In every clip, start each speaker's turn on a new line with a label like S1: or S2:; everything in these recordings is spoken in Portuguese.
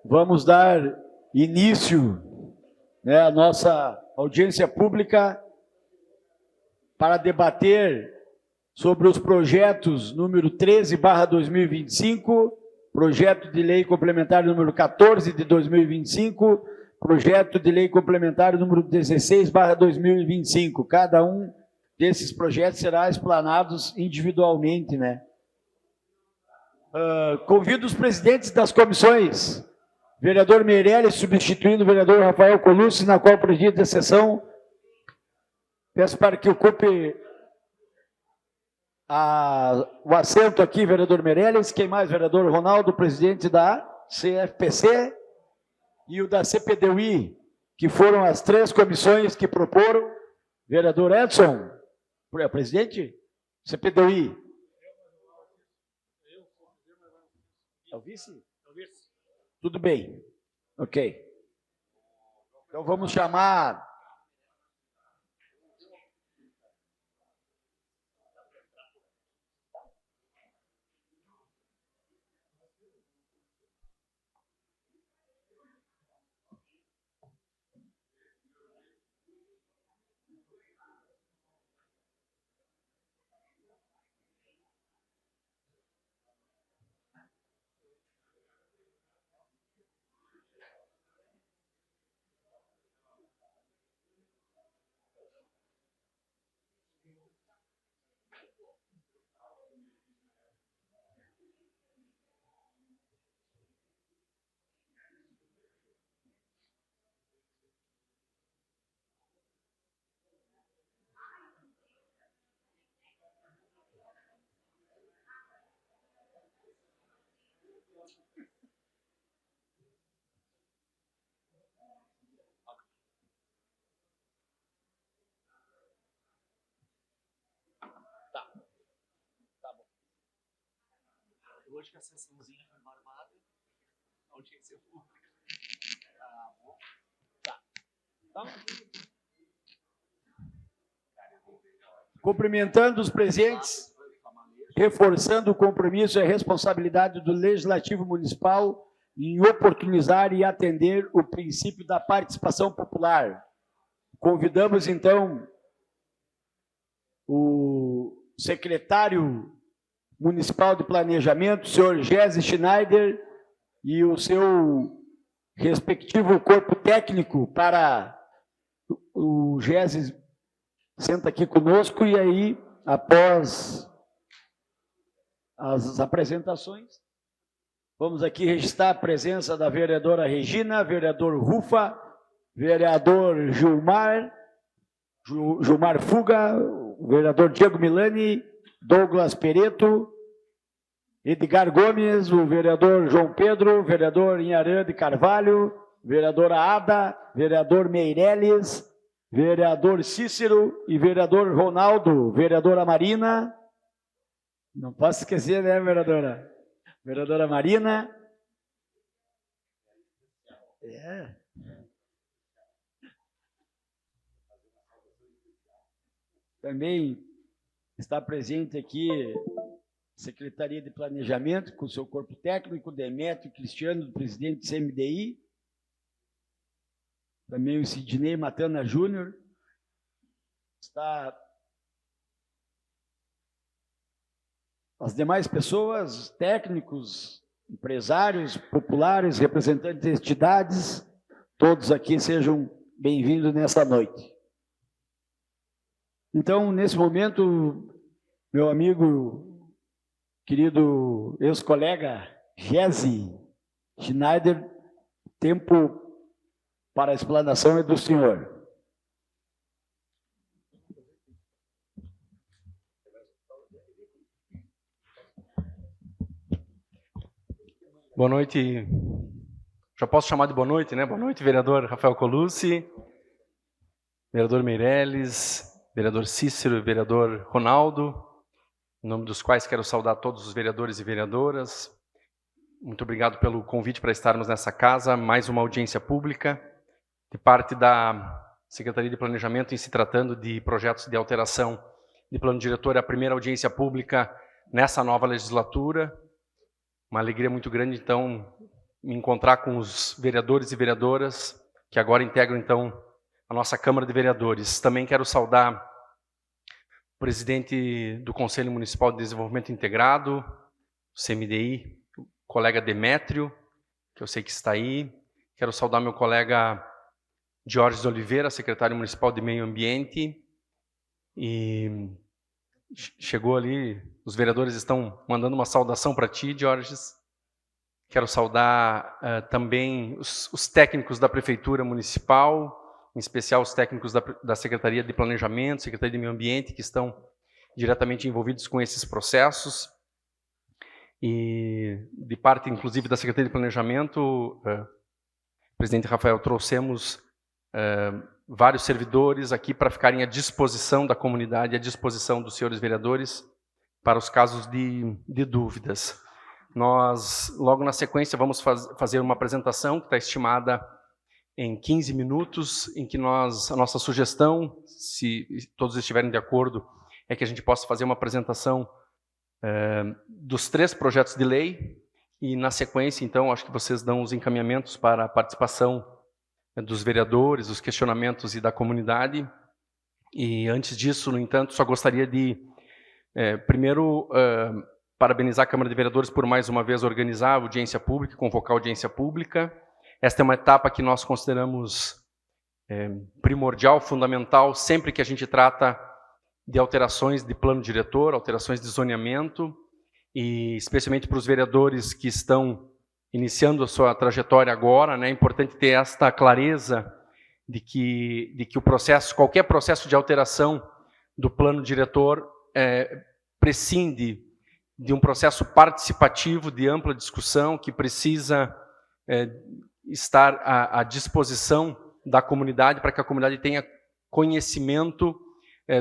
S1: vamos dar início, né, à nossa audiência pública para debater sobre os projetos número 13/2025, projeto de lei complementar número 14 de 2025, projeto de lei complementar número 16/2025. Cada um desses projetos será explanado individualmente, né? Convido os presidentes das comissões, vereador Meirelles substituindo o vereador Rafael Colucci, na qual preside a sessão. Peço para que ocupe o assento aqui, vereador Meirelles. Quem mais? Vereador Ronaldo, presidente da CFPC e o da CPDUI, que foram as 3 comissões que proporam. Vereador Edson, presidente? CPDUI. É o vice? Tudo bem. Ok. Então vamos chamar...
S2: Hoje que a sessãozinha foi barbada, a audiência pública. Tá bom? Tá.
S1: Cumprimentando os presentes, reforçando o compromisso e a responsabilidade do Legislativo Municipal em oportunizar e atender o princípio da participação popular. Convidamos, então, o secretário municipal de planejamento, o senhor Jesse Schneider, e o seu respectivo corpo técnico para o Jesse senta aqui conosco, e aí, após as apresentações, vamos aqui registrar a presença da vereadora Regina, vereador Rufa, vereador Gilmar Fuga, o vereador Diego Milani, Douglas Pereto, Edgar Gomes, o vereador João Pedro, vereador Inharã de Carvalho, vereadora Ada, vereador Meirelles, vereador Cícero e vereador Ronaldo, vereadora Marina. Não posso esquecer, né, vereadora? Vereadora Marina. Também está presente aqui Secretaria de Planejamento, com seu corpo técnico, Demétrio Cristiano, presidente do CMDI. Também o Sidney Matana Júnior. Está as demais pessoas, técnicos, empresários, populares, representantes de entidades, todos aqui sejam bem-vindos nessa noite. Então, nesse momento, meu amigo, querido ex-colega Jesse Schneider, tempo para a explanação é do senhor.
S3: Boa noite. Já posso chamar de boa noite, né? Boa noite, vereador Rafael Colucci, vereador Meirelles, vereador Cícero e vereador Ronaldo, em nome dos quais quero saudar todos os vereadores e vereadoras. Muito obrigado pelo convite para estarmos nessa casa, mais uma audiência pública, de parte da Secretaria de Planejamento, em se tratando de projetos de alteração de plano diretor, a primeira audiência pública nessa nova legislatura. Uma alegria muito grande, então, me encontrar com os vereadores e vereadoras que agora integram, então, a nossa Câmara de Vereadores. Também quero saudar o presidente do Conselho Municipal de Desenvolvimento Integrado, o CMDI, o colega Demétrio, que eu sei que está aí. Quero saudar meu colega Jorge de Oliveira, secretário municipal de Meio Ambiente. E chegou ali, os vereadores estão mandando uma saudação para ti, Jorge. Quero saudar também os técnicos da Prefeitura Municipal, em especial os técnicos da Secretaria de Planejamento, Secretaria de Meio Ambiente, que estão diretamente envolvidos com esses processos. E de parte, inclusive, da Secretaria de Planejamento, presidente Rafael, trouxemos vários servidores aqui para ficarem à disposição da comunidade, à disposição dos senhores vereadores, para os casos de dúvidas. Nós, logo na sequência, vamos fazer uma apresentação que está estimada em 15 minutos, em que a nossa sugestão, se todos estiverem de acordo, é que a gente possa fazer uma apresentação dos 3 projetos de lei, e na sequência, então, acho que vocês dão os encaminhamentos para a participação dos vereadores, os questionamentos e da comunidade. E antes disso, no entanto, só gostaria de, primeiro, parabenizar a Câmara de Vereadores por mais uma vez organizar a audiência pública, convocar a audiência pública. Esta é uma etapa que nós consideramos primordial, fundamental, sempre que a gente trata de alterações de plano diretor, alterações de zoneamento, e especialmente para os vereadores que estão iniciando a sua trajetória agora, né, é importante ter esta clareza de que o processo, qualquer processo de alteração do plano diretor prescinde de um processo participativo, de ampla discussão, que precisa estar à disposição da comunidade, para que a comunidade tenha conhecimento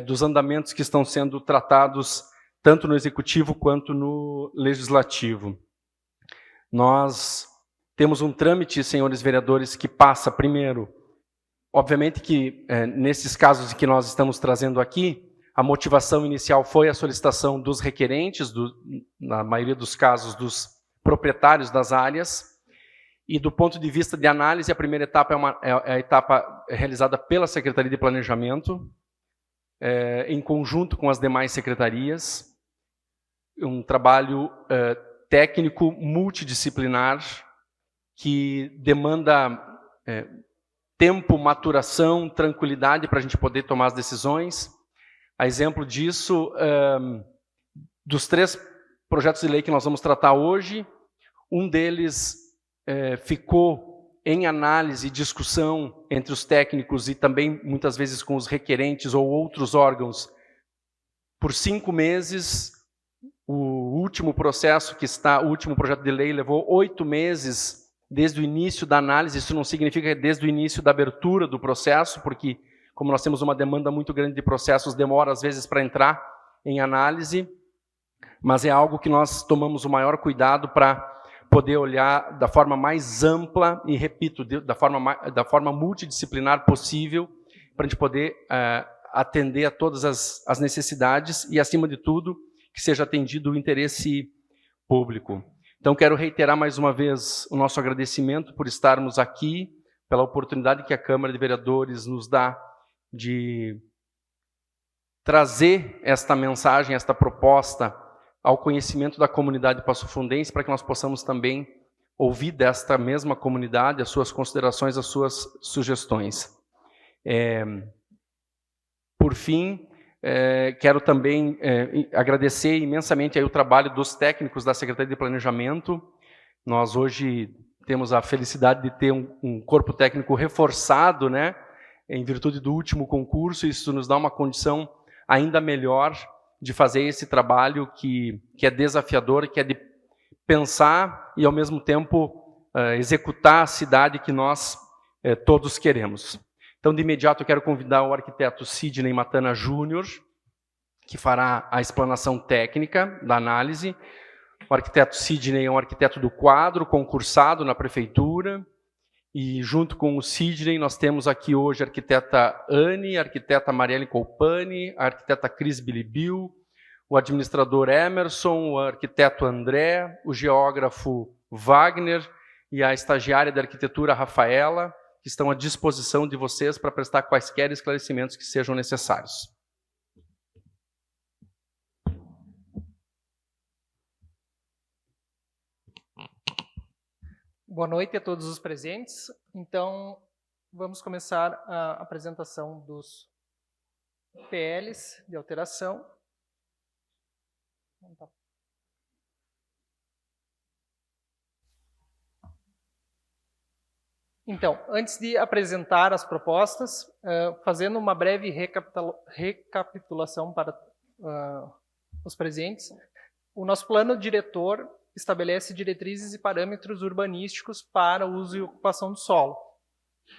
S3: dos andamentos que estão sendo tratados tanto no Executivo quanto no Legislativo. Nós temos um trâmite, senhores vereadores, que passa primeiro, obviamente que nesses casos que nós estamos trazendo aqui, a motivação inicial foi a solicitação dos requerentes, na maioria dos casos dos proprietários das áreas, e do ponto de vista de análise, a primeira etapa é a etapa realizada pela Secretaria de Planejamento, em conjunto com as demais secretarias, um trabalho técnico multidisciplinar que demanda tempo, maturação, tranquilidade para a gente poder tomar as decisões. A exemplo disso, dos 3 projetos de lei que nós vamos tratar hoje, um deles ficou em análise e discussão entre os técnicos e também, muitas vezes, com os requerentes ou outros órgãos por 5 meses. O último processo o último projeto de lei levou 8 meses desde o início da análise. Isso não significa que é desde o início da abertura do processo, porque, como nós temos uma demanda muito grande de processos, demora às vezes para entrar em análise, mas é algo que nós tomamos o maior cuidado para poder olhar da forma mais ampla e, repito, da forma multidisciplinar possível, para a gente poder atender a todas as necessidades e, acima de tudo, que seja atendido o interesse público. Então, quero reiterar mais uma vez o nosso agradecimento por estarmos aqui, pela oportunidade que a Câmara de Vereadores nos dá de trazer esta mensagem, esta proposta ao conhecimento da comunidade passofundense, para que nós possamos também ouvir desta mesma comunidade as suas considerações, as suas sugestões. Por fim, quero também agradecer imensamente aí o trabalho dos técnicos da Secretaria de Planejamento. Nós hoje temos a felicidade de ter um corpo técnico reforçado, né, em virtude do último concurso. Isso nos dá uma condição ainda melhor de fazer esse trabalho que é desafiador, que é de pensar e, ao mesmo tempo, executar a cidade que nós todos queremos. Então, de imediato, eu quero convidar o arquiteto Sidney Matana Júnior, que fará a explanação técnica da análise. O arquiteto Sidney é um arquiteto do quadro, concursado na Prefeitura, e junto com o Sidney nós temos aqui hoje a arquiteta Anne, a arquiteta Marielle Colpani, a arquiteta Cris Bilibil, o administrador Emerson, o arquiteto André, o geógrafo Wagner e a estagiária de arquitetura, Rafaela, que estão à disposição de vocês para prestar quaisquer esclarecimentos que sejam necessários.
S4: Boa noite a todos os presentes. Então, vamos começar a apresentação dos PLs de alteração. Então, antes de apresentar as propostas, fazendo uma breve recapitulação para os presentes, o nosso plano diretor estabelece diretrizes e parâmetros urbanísticos para o uso e ocupação do solo.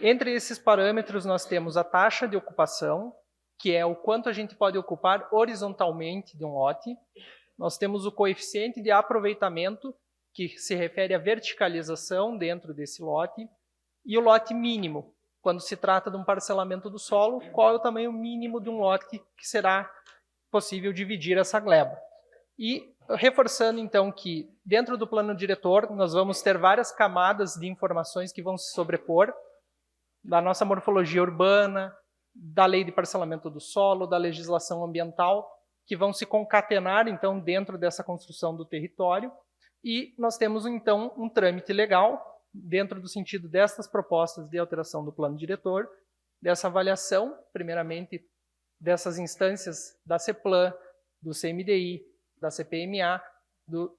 S4: Entre esses parâmetros, nós temos a taxa de ocupação, que é o quanto a gente pode ocupar horizontalmente de um lote. Nós temos o coeficiente de aproveitamento, que se refere à verticalização dentro desse lote, e o lote mínimo, quando se trata de um parcelamento do solo, qual é o tamanho mínimo de um lote que será possível dividir essa gleba. E reforçando, então, que dentro do plano diretor nós vamos ter várias camadas de informações que vão se sobrepor da nossa morfologia urbana, da lei de parcelamento do solo, da legislação ambiental, que vão se concatenar, então, dentro dessa construção do território. E nós temos, então, um trâmite legal, dentro do sentido destas propostas de alteração do plano diretor, dessa avaliação, primeiramente, dessas instâncias da CEPLAN, do CMDI, da CPMA,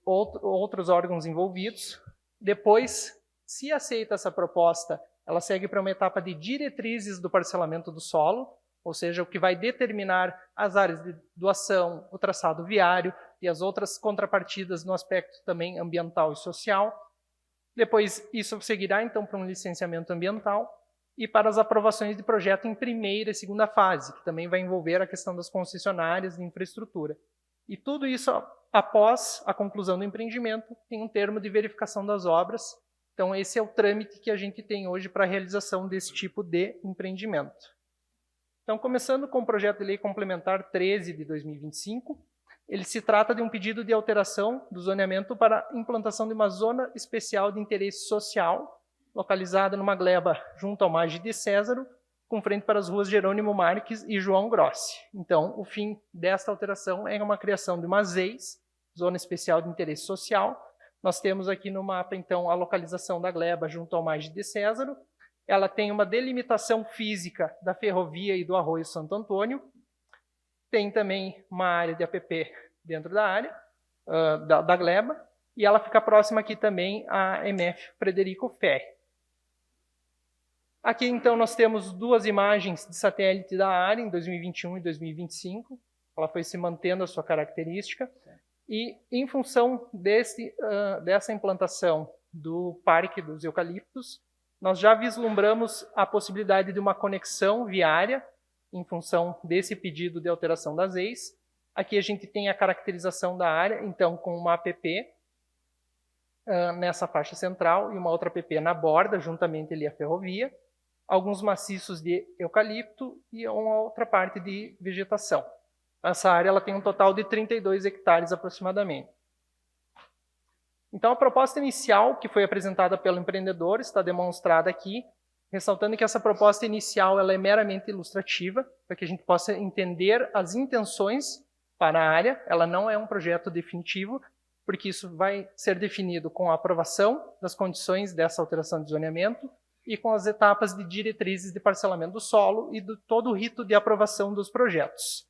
S4: outros órgãos envolvidos. Depois, se aceita essa proposta, ela segue para uma etapa de diretrizes do parcelamento do solo, ou seja, o que vai determinar as áreas de doação, o traçado viário e as outras contrapartidas no aspecto também ambiental e social. Depois, isso seguirá, então, para um licenciamento ambiental e para as aprovações de projeto em primeira e segunda fase, que também vai envolver a questão das concessionárias de infraestrutura. E tudo isso, após a conclusão do empreendimento, tem um termo de verificação das obras. Então, esse é o trâmite que a gente tem hoje para a realização desse tipo de empreendimento. Então, começando com o projeto de lei complementar 13 de 2025, ele se trata de um pedido de alteração do zoneamento para a implantação de uma zona especial de interesse social, localizada numa gleba junto ao margem de Césaro, com frente para as ruas Jerônimo Marques e João Grossi. Então, o fim desta alteração é uma criação de uma ZEIS, Zona Especial de Interesse Social. Nós temos aqui no mapa, então, a localização da gleba junto ao margem de Césaro. Ela tem uma delimitação física da ferrovia e do Arroio Santo Antônio. Tem também uma área de APP dentro da área, da gleba, e ela fica próxima aqui também à MF Frederico Ferri. Aqui, então, nós temos duas imagens de satélite da área em 2021 e 2025. Ela foi se mantendo a sua característica. E, em função dessa implantação do Parque dos Eucaliptos, nós já vislumbramos a possibilidade de uma conexão viária em função desse pedido de alteração das EIs. Aqui a gente tem a caracterização da área, então, com uma APP nessa faixa central e uma outra APP na borda, juntamente ali à ferrovia, alguns maciços de eucalipto e uma outra parte de vegetação. Essa área ela tem um total de 32 hectares aproximadamente. Então, a proposta inicial que foi apresentada pelo empreendedor está demonstrada aqui, ressaltando que essa proposta inicial ela é meramente ilustrativa, para que a gente possa entender as intenções para a área. Ela não é um projeto definitivo, porque isso vai ser definido com a aprovação das condições dessa alteração de zoneamento e com as etapas de diretrizes de parcelamento do solo e do todo o rito de aprovação dos projetos.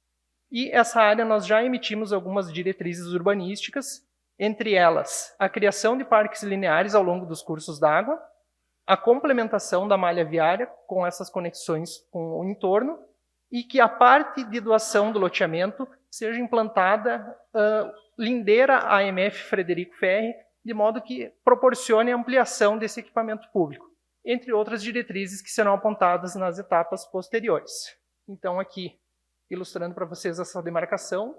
S4: E essa área nós já emitimos algumas diretrizes urbanísticas, entre elas a criação de parques lineares ao longo dos cursos d'água, a complementação da malha viária com essas conexões com o entorno e que a parte de doação do loteamento seja implantada lindeira à MF Frederico Ferri, de modo que proporcione a ampliação desse equipamento público, entre outras diretrizes que serão apontadas nas etapas posteriores. Então, aqui, ilustrando para vocês essa demarcação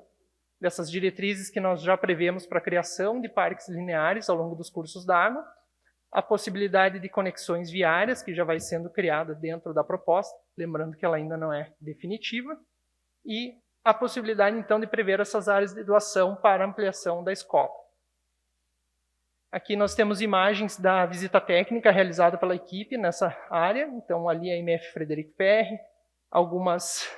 S4: dessas diretrizes que nós já prevemos para a criação de parques lineares ao longo dos cursos d'água, a possibilidade de conexões viárias, que já vai sendo criada dentro da proposta, lembrando que ela ainda não é definitiva, e a possibilidade, então, de prever essas áreas de doação para ampliação da escola. Aqui nós temos imagens da visita técnica realizada pela equipe nessa área. Então, ali a MF Frederico Ferri, algumas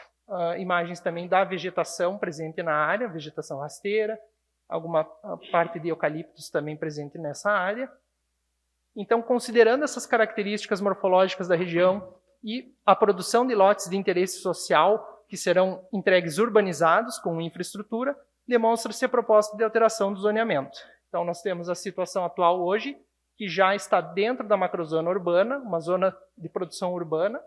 S4: imagens também da vegetação presente na área, vegetação rasteira, alguma parte de eucaliptos também presente nessa área. Então, considerando essas características morfológicas da região e a produção de lotes de interesse social que serão entregues urbanizados com infraestrutura, demonstra-se a proposta de alteração do zoneamento. Então, nós temos a situação atual hoje, que já está dentro da macrozona urbana, uma zona de produção urbana,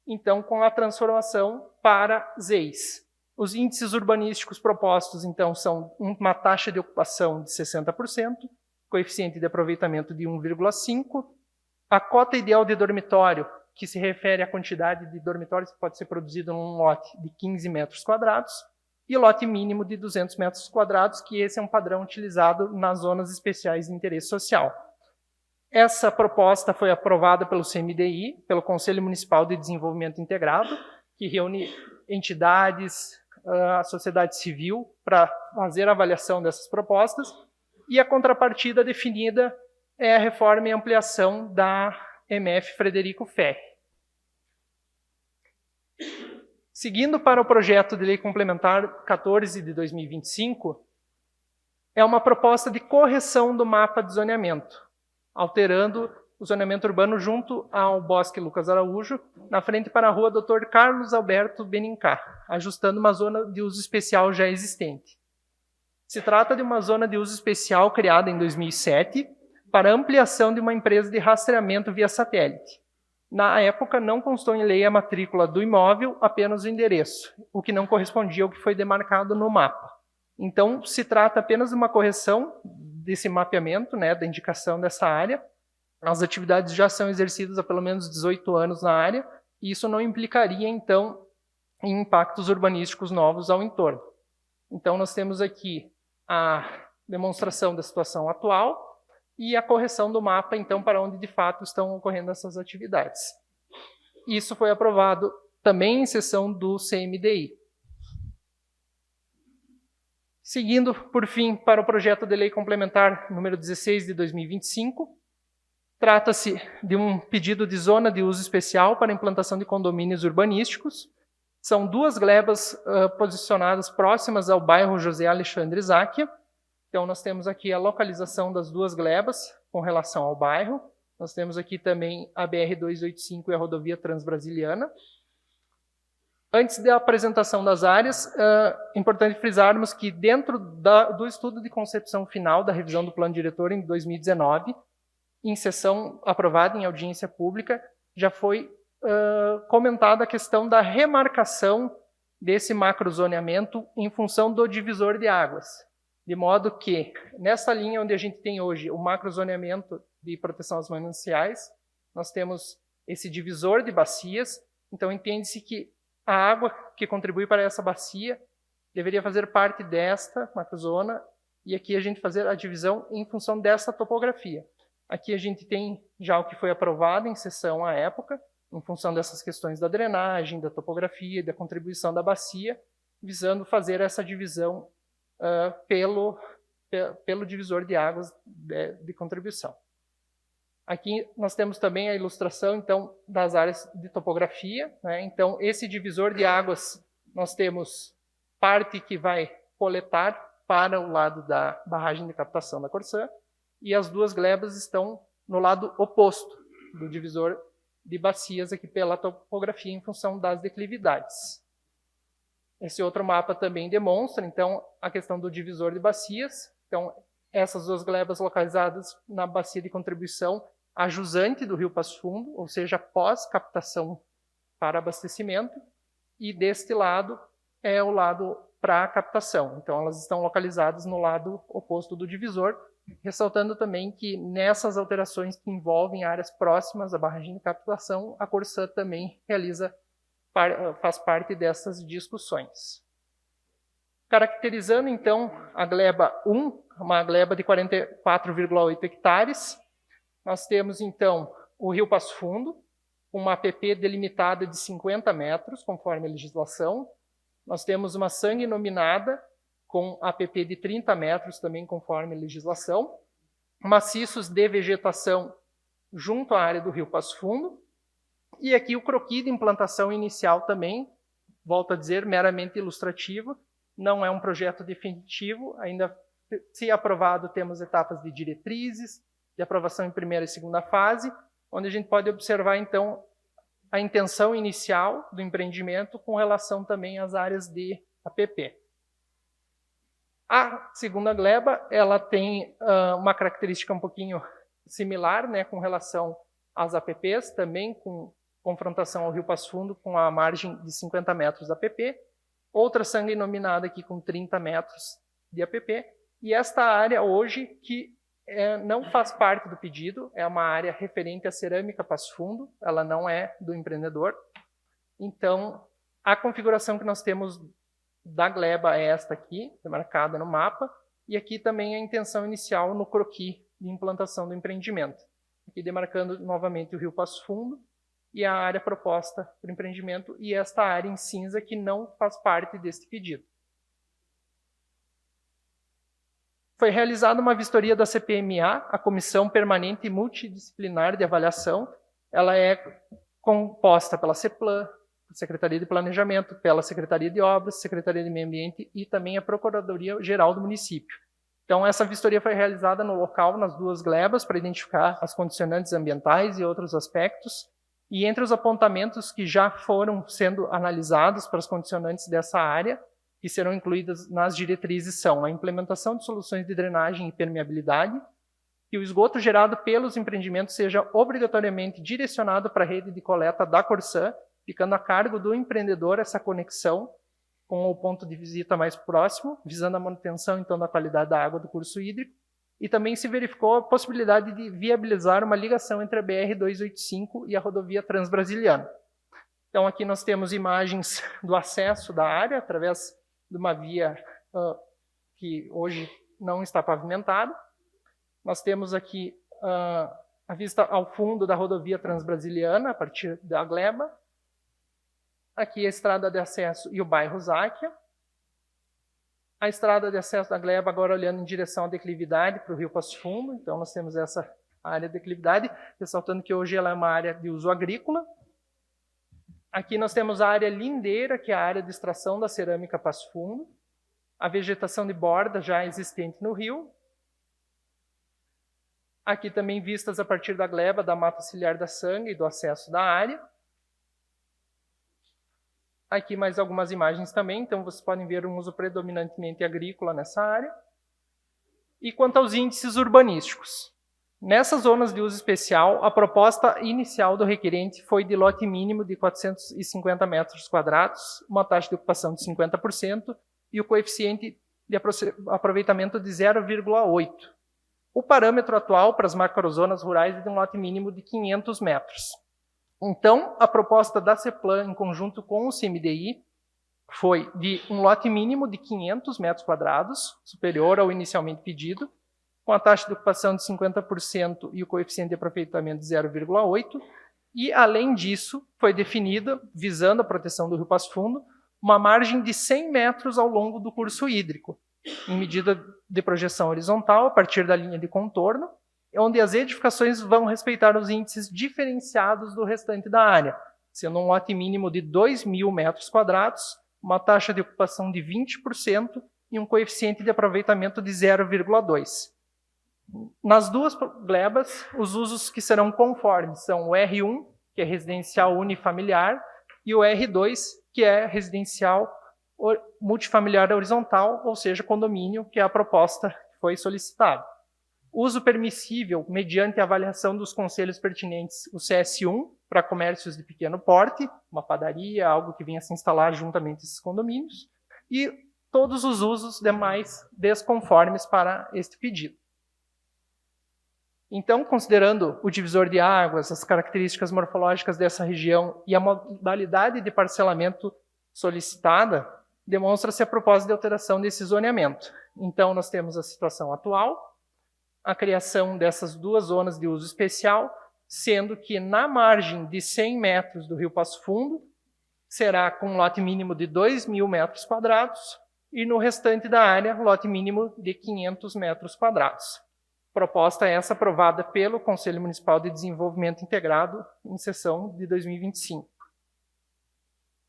S4: então, com a transformação para ZEIS. Os índices urbanísticos propostos, então, são uma taxa de ocupação de 60%, coeficiente de aproveitamento de 1,5, a cota ideal de dormitório, que se refere à quantidade de dormitórios que pode ser produzido num lote de 15 metros quadrados, e o lote mínimo de 200 metros quadrados, que esse é um padrão utilizado nas zonas especiais de interesse social. Essa proposta foi aprovada pelo CMDI, pelo Conselho Municipal de Desenvolvimento Integrado, que reúne entidades, a sociedade civil, para fazer a avaliação dessas propostas, e a contrapartida definida é a reforma e ampliação da MF Frederico Ferri. Seguindo para o projeto de lei complementar 14 de 2025, é uma proposta de correção do mapa de zoneamento, alterando o zoneamento urbano junto ao Bosque Lucas Araújo, na frente para a rua Dr. Carlos Alberto Benincá, ajustando uma zona de uso especial já existente. Se trata de uma zona de uso especial criada em 2007 para ampliação de uma empresa de rastreamento via satélite. Na época, não constou em lei a matrícula do imóvel, apenas o endereço, o que não correspondia ao que foi demarcado no mapa. Então, se trata apenas de uma correção desse mapeamento, né, da indicação dessa área. As atividades já são exercidas há pelo menos 18 anos na área, e isso não implicaria, então, em impactos urbanísticos novos ao entorno. Então, nós temos aqui a demonstração da situação atual e a correção do mapa, então, para onde de fato estão ocorrendo essas atividades. Isso foi aprovado também em sessão do CMDI. Seguindo, por fim, para o projeto de lei complementar número 16 de 2025, trata-se de um pedido de zona de uso especial para a implantação de condomínios urbanísticos. São duas glebas posicionadas próximas ao bairro José Alexandre Záquia. Então, nós temos aqui a localização das duas glebas com relação ao bairro. Nós temos aqui também a BR-285 e a rodovia Transbrasiliana. Antes da apresentação das áreas, é importante frisarmos que dentro do estudo de concepção final da revisão do plano diretor em 2019, em sessão aprovada em audiência pública, já foi comentada a questão da remarcação desse macrozoneamento em função do divisor de águas. De modo que, nessa linha onde a gente tem hoje o macrozoneamento de proteção aos mananciais, nós temos esse divisor de bacias, então entende-se que a água que contribui para essa bacia deveria fazer parte desta macrozona, e aqui a gente fazer a divisão em função dessa topografia. Aqui a gente tem já o que foi aprovado em sessão à época, em função dessas questões da drenagem, da topografia, da contribuição da bacia, visando fazer essa divisão pelo divisor de águas de contribuição. Aqui nós temos também a ilustração, então, das áreas de topografia, né? Então, esse divisor de águas, nós temos parte que vai coletar para o lado da barragem de captação da Corsã, e as duas glebas estão no lado oposto do divisor de bacias aqui pela topografia em função das declividades. Esse outro mapa também demonstra, então, a questão do divisor de bacias. Então, essas duas glebas localizadas na bacia de contribuição a jusante do Rio Passo Fundo, ou seja, pós-captação para abastecimento, e deste lado é o lado para a captação. Então, elas estão localizadas no lado oposto do divisor, ressaltando também que nessas alterações que envolvem áreas próximas à barragem de captação, a Corsã também faz parte dessas discussões. Caracterizando, então, a gleba 1, uma gleba de 44,8 hectares, nós temos, então, o Rio Passo Fundo, uma APP delimitada de 50 metros, conforme a legislação. Nós temos uma sangue nominada, com APP de 30 metros, também conforme a legislação. maciços de vegetação junto à área do Rio Passo Fundo. E aqui o croquis de implantação inicial também, volto a dizer, meramente ilustrativo, não é um projeto definitivo, ainda, se aprovado, temos etapas de diretrizes, de aprovação em primeira e segunda fase, onde a gente pode observar, então, a intenção inicial do empreendimento com relação também às áreas de APP. A segunda gleba, ela tem uma característica um pouquinho similar, né, com relação às APPs, também com confrontação ao Rio Passo Fundo, com a margem de 50 metros da APP, outra sangue nominada aqui com 30 metros de APP, e esta área hoje que não faz parte do pedido, é uma área referente à cerâmica Passo Fundo, ela não é do empreendedor. Então, a configuração que nós temos da gleba é esta aqui, marcada no mapa, e aqui também a intenção inicial no croquis de implantação do empreendimento. Aqui demarcando novamente o Rio Passo Fundo e a área proposta para o empreendimento, e esta área em cinza que não faz parte deste pedido. Foi realizada uma vistoria da CPMA, a Comissão Permanente Multidisciplinar de Avaliação. Ela é composta pela CEPLAN, Secretaria de Planejamento, pela Secretaria de Obras, Secretaria de Meio Ambiente e também a Procuradoria-Geral do município. Então, essa vistoria foi realizada no local, nas duas glebas, para identificar as condicionantes ambientais e outros aspectos. E entre os apontamentos que já foram sendo analisados para as condicionantes dessa área, que serão incluídas nas diretrizes, são a implementação de soluções de drenagem e permeabilidade, que o esgoto gerado pelos empreendimentos seja obrigatoriamente direcionado para a rede de coleta da Corsã, ficando a cargo do empreendedor essa conexão com o ponto de visita mais próximo, visando a manutenção, então, da qualidade da água do curso hídrico. E também se verificou a possibilidade de viabilizar uma ligação entre a BR-285 e a rodovia Transbrasiliana. Então, aqui nós temos imagens do acesso da área, através de uma via que hoje não está pavimentada. Nós temos aqui a vista ao fundo da rodovia Transbrasiliana, a partir da gleba. Aqui a estrada de acesso e o bairro Záquia. A estrada de acesso da gleba agora olhando em direção à declividade para o Rio Passo Fundo. Então nós temos essa área de declividade, ressaltando que hoje ela é uma área de uso agrícola. Aqui nós temos a área lindeira, que é a área de extração da cerâmica Passo Fundo. A vegetação de borda já existente no rio. Aqui também vistas a partir da gleba da mata ciliar da Sangue e do acesso da área. Aqui mais algumas imagens também, então vocês podem ver um uso predominantemente agrícola nessa área. E quanto aos índices urbanísticos. Nessas zonas de uso especial, a proposta inicial do requerente foi de lote mínimo de 450 metros quadrados, uma taxa de ocupação de 50% e o coeficiente de aproveitamento de 0,8. O parâmetro atual para as macrozonas rurais é de um lote mínimo de 500 metros. Então, a proposta da CEPLAN, em conjunto com o CMDI, foi de um lote mínimo de 500 metros quadrados, superior ao inicialmente pedido, com a taxa de ocupação de 50% e o coeficiente de aproveitamento de 0,8. E, além disso, foi definida, visando a proteção do Rio Passo Fundo, uma margem de 100 metros ao longo do curso hídrico, em medida de projeção horizontal, a partir da linha de contorno, onde as edificações vão respeitar os índices diferenciados do restante da área, sendo um lote mínimo de 2.000 metros quadrados, uma taxa de ocupação de 20% e um coeficiente de aproveitamento de 0,2. Nas duas glebas, os usos que serão conformes são o R1, que é residencial unifamiliar, e o R2, que é residencial multifamiliar horizontal, ou seja, condomínio, que é a proposta que foi solicitada. Uso permissível, mediante a avaliação dos conselhos pertinentes, o CS1, para comércios de pequeno porte, uma padaria, algo que venha se instalar juntamente a esses condomínios, e todos os usos demais desconformes para este pedido. Então, considerando o divisor de águas, as características morfológicas dessa região e a modalidade de parcelamento solicitada, demonstra-se a proposta de alteração desse zoneamento. Então, nós temos a situação atual, a criação dessas duas zonas de uso especial, sendo que na margem de 100 metros do Rio Passo Fundo, será com um lote mínimo de 2.000 metros quadrados, e no restante da área, lote mínimo de 500 metros quadrados. Proposta essa aprovada pelo Conselho Municipal de Desenvolvimento Integrado em sessão de 2025.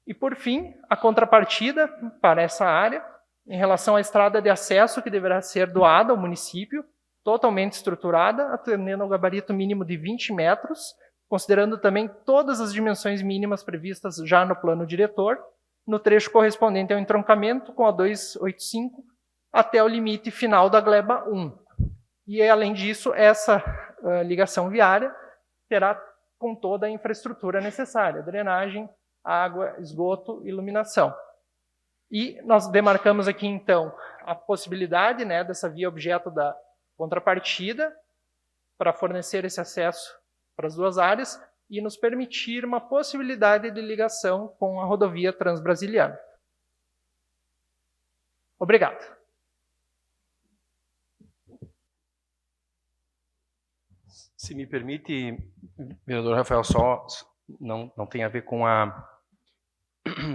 S4: E, por fim, a contrapartida para essa área, em relação à estrada de acesso que deverá ser doada ao município, totalmente estruturada, atendendo ao gabarito mínimo de 20 metros, considerando também todas as dimensões mínimas previstas já no plano diretor, no trecho correspondente ao entroncamento com a 285 até o limite final da gleba 1. E, além disso, essa ligação viária terá com toda a infraestrutura necessária, drenagem, água, esgoto, iluminação. E nós demarcamos aqui, então, a possibilidade, né, dessa via objeto da contrapartida para fornecer esse acesso para as duas áreas e nos permitir uma possibilidade de ligação com a rodovia Transbrasiliana. Obrigado.
S3: Se me permite, vereador Rafael, só não tem a ver com a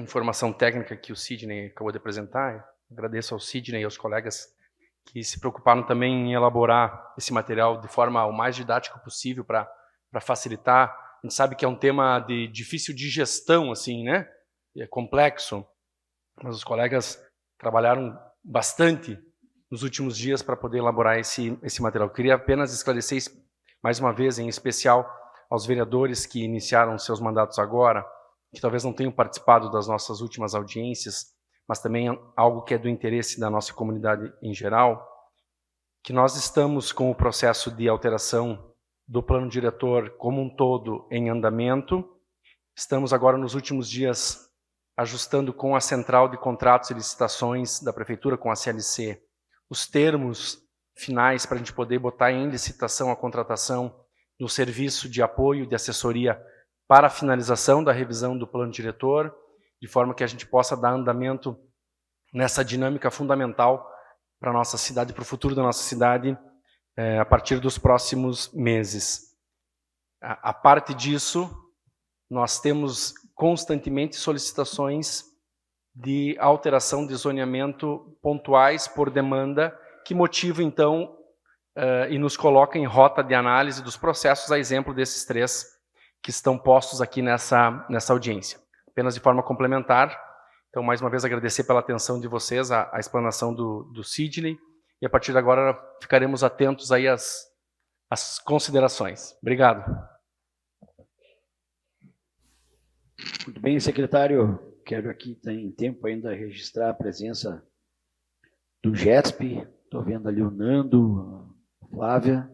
S3: informação técnica que o Sidney acabou de apresentar. Agradeço ao Sidney e aos colegas que se preocuparam também em elaborar esse material de forma o mais didática possível para facilitar. A gente sabe que é um tema de difícil digestão, assim, né? É complexo, mas os colegas trabalharam bastante nos últimos dias para poder elaborar esse material. Eu queria apenas esclarecer mais uma vez, em especial aos vereadores que iniciaram seus mandatos agora, que talvez não tenham participado das nossas últimas audiências, mas também algo que é do interesse da nossa comunidade em geral, que nós estamos com o processo de alteração do plano diretor como um todo em andamento. Estamos agora nos últimos dias ajustando com a Central de Contratos e Licitações da Prefeitura, com a CLC, os termos finais para a gente poder botar em licitação a contratação do serviço de apoio, de assessoria para a finalização da revisão do plano diretor, de forma que a gente possa dar andamento nessa dinâmica fundamental para a nossa cidade, para o futuro da nossa cidade, a partir dos próximos meses. A parte disso, nós temos constantemente solicitações de alteração de zoneamento pontuais por demanda, que motiva, então, e nos coloca em rota de análise dos processos, a exemplo desses 3 que estão postos aqui nessa audiência. Apenas de forma complementar, então, mais uma vez, agradecer pela atenção de vocês, a explanação do Sidney, e a partir de agora ficaremos atentos aí às considerações. Obrigado.
S1: Muito bem, secretário. Quero aqui, tem tempo ainda, registrar a presença do GESP. Estou vendo ali o Nando, a Flávia,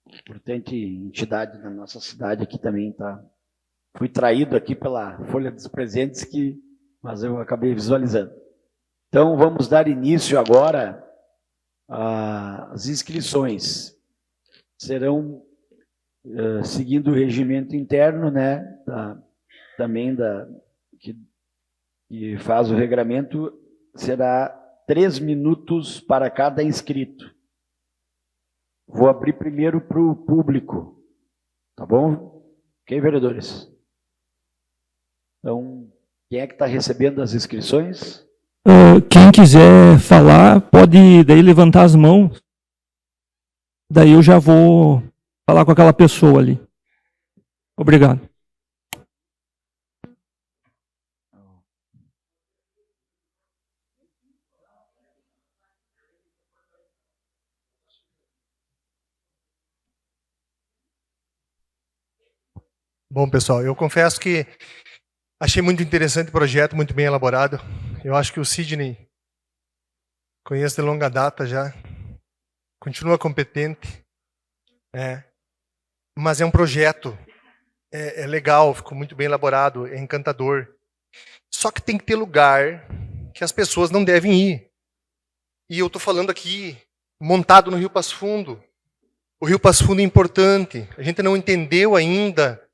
S1: importante entidade da nossa cidade aqui também tá. Fui traído aqui pela folha dos presentes, mas eu acabei visualizando. Então, vamos dar início agora às inscrições. Serão, seguindo o regimento interno, né, que faz o regramento, será 3 minutos para cada inscrito. Vou abrir primeiro para o público, tá bom? Ok, vereadores? Então, quem é que está recebendo as inscrições?
S5: Quem quiser falar, pode daí levantar as mãos. Daí eu já vou falar com aquela pessoa ali. Obrigado.
S6: Bom, pessoal, eu confesso que achei muito interessante o projeto, muito bem elaborado. Eu acho que o Sidney, conheço de longa data já, continua competente, mas é um projeto, é legal, ficou muito bem elaborado, é encantador. Só que tem que ter lugar que as pessoas não devem ir. E eu estou falando aqui, montado no Rio Passo Fundo. O Rio Passo Fundo é importante, a gente não entendeu ainda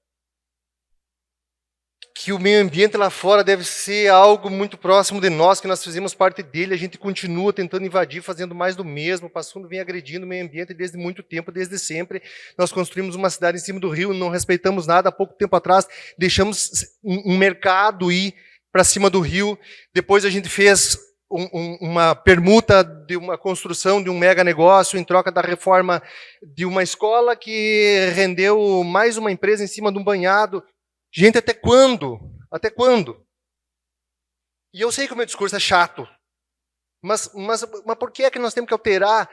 S6: que o meio ambiente lá fora deve ser algo muito próximo de nós, que nós fizemos parte dele, a gente continua tentando invadir, fazendo mais do mesmo, o Passo Fundo vem agredindo o meio ambiente desde muito tempo, desde sempre. Nós construímos uma cidade em cima do rio, não respeitamos nada, há pouco tempo atrás deixamos um mercado ir para cima do rio, depois a gente fez uma permuta de uma construção de um mega negócio em troca da reforma de uma escola que rendeu mais uma empresa em cima de um banhado. Gente, até quando? Até quando? E eu sei que o meu discurso é chato, mas por que é que nós temos que alterar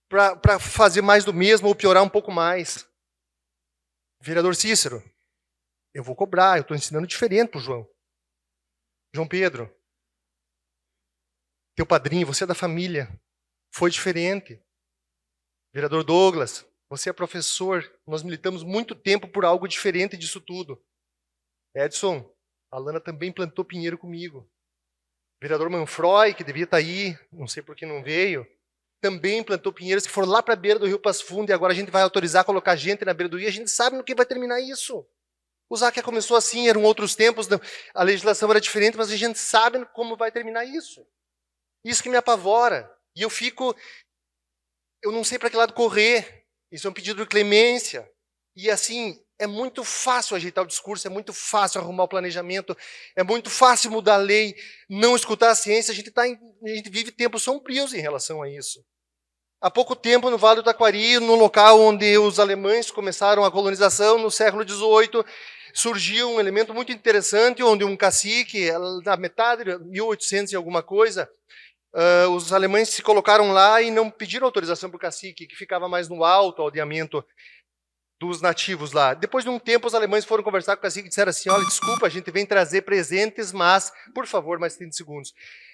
S6: para fazer mais do mesmo ou piorar um pouco mais? Vereador Cícero, eu vou cobrar, eu estou ensinando diferente para o João. João Pedro, teu padrinho, você é da família, foi diferente. Vereador Douglas, você é professor, nós militamos muito tempo por algo diferente disso tudo. Edson, a Lana também plantou pinheiro comigo. Vereador Manfroy, que devia estar aí, não sei por que não veio, também plantou pinheiros que foram lá para a beira do Rio Passo Fundo e agora a gente vai autorizar colocar gente na beira do rio. A gente sabe no que vai terminar isso. O Záquia começou assim, eram outros tempos, a legislação era diferente, mas a gente sabe como vai terminar isso. Isso que me apavora. E eu não sei para que lado correr. Isso é um pedido de clemência. E assim, é muito fácil ajeitar o discurso, é muito fácil arrumar o planejamento, é muito fácil mudar a lei, não escutar a ciência. A gente vive tempos sombrios em relação a isso. Há pouco tempo, no Vale do Taquari, no local onde os alemães começaram a colonização, no século XVIII, surgiu um elemento muito interessante, onde um cacique, na metade de 1800 e alguma coisa, os alemães se colocaram lá e não pediram autorização para o cacique, que ficava mais no alto aldeamento dos nativos lá. Depois de um tempo, os alemães foram conversar com o cacique e disseram assim, olha, desculpa, a gente vem trazer presentes, mas, por favor, mais 30 segundos.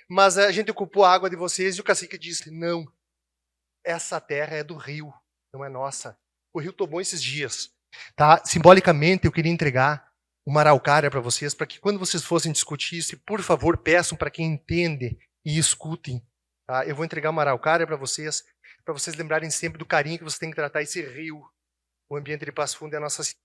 S6: Mas a gente ocupou a água de vocês e o cacique disse, não, essa terra é do rio, não é nossa. O rio tomou esses dias. Tá? Simbolicamente, eu queria entregar uma araucária para vocês, para que quando vocês fossem discutir isso, por favor, peçam para quem entende e escutem. Tá? Eu vou entregar uma araucária para vocês lembrarem sempre do carinho que vocês têm que tratar esse rio. O ambiente de Passo Fundo é a nossa cidade.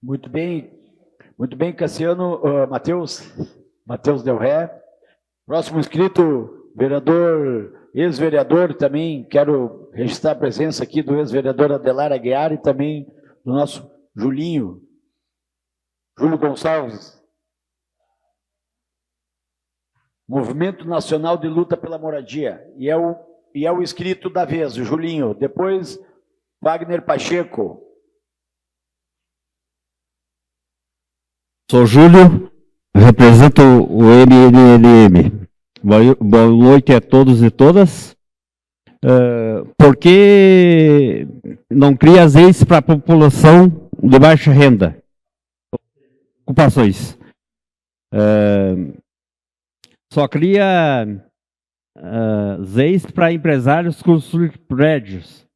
S1: Muito bem, Cassiano, Matheus Del Ré. Próximo inscrito, ex-vereador, também quero registrar a presença aqui do ex-vereador Adelar Aguiar e também do nosso Júlio Gonçalves. Movimento Nacional de Luta pela Moradia, e é o inscrito da vez, o Julinho. Depois, Wagner Pacheco.
S7: Sou Júlio, represento o MNLM. Boa noite a todos e todas. Por que não cria as leis para a população de baixa renda? Ocupações. Só cria leis para empresários construir prédios.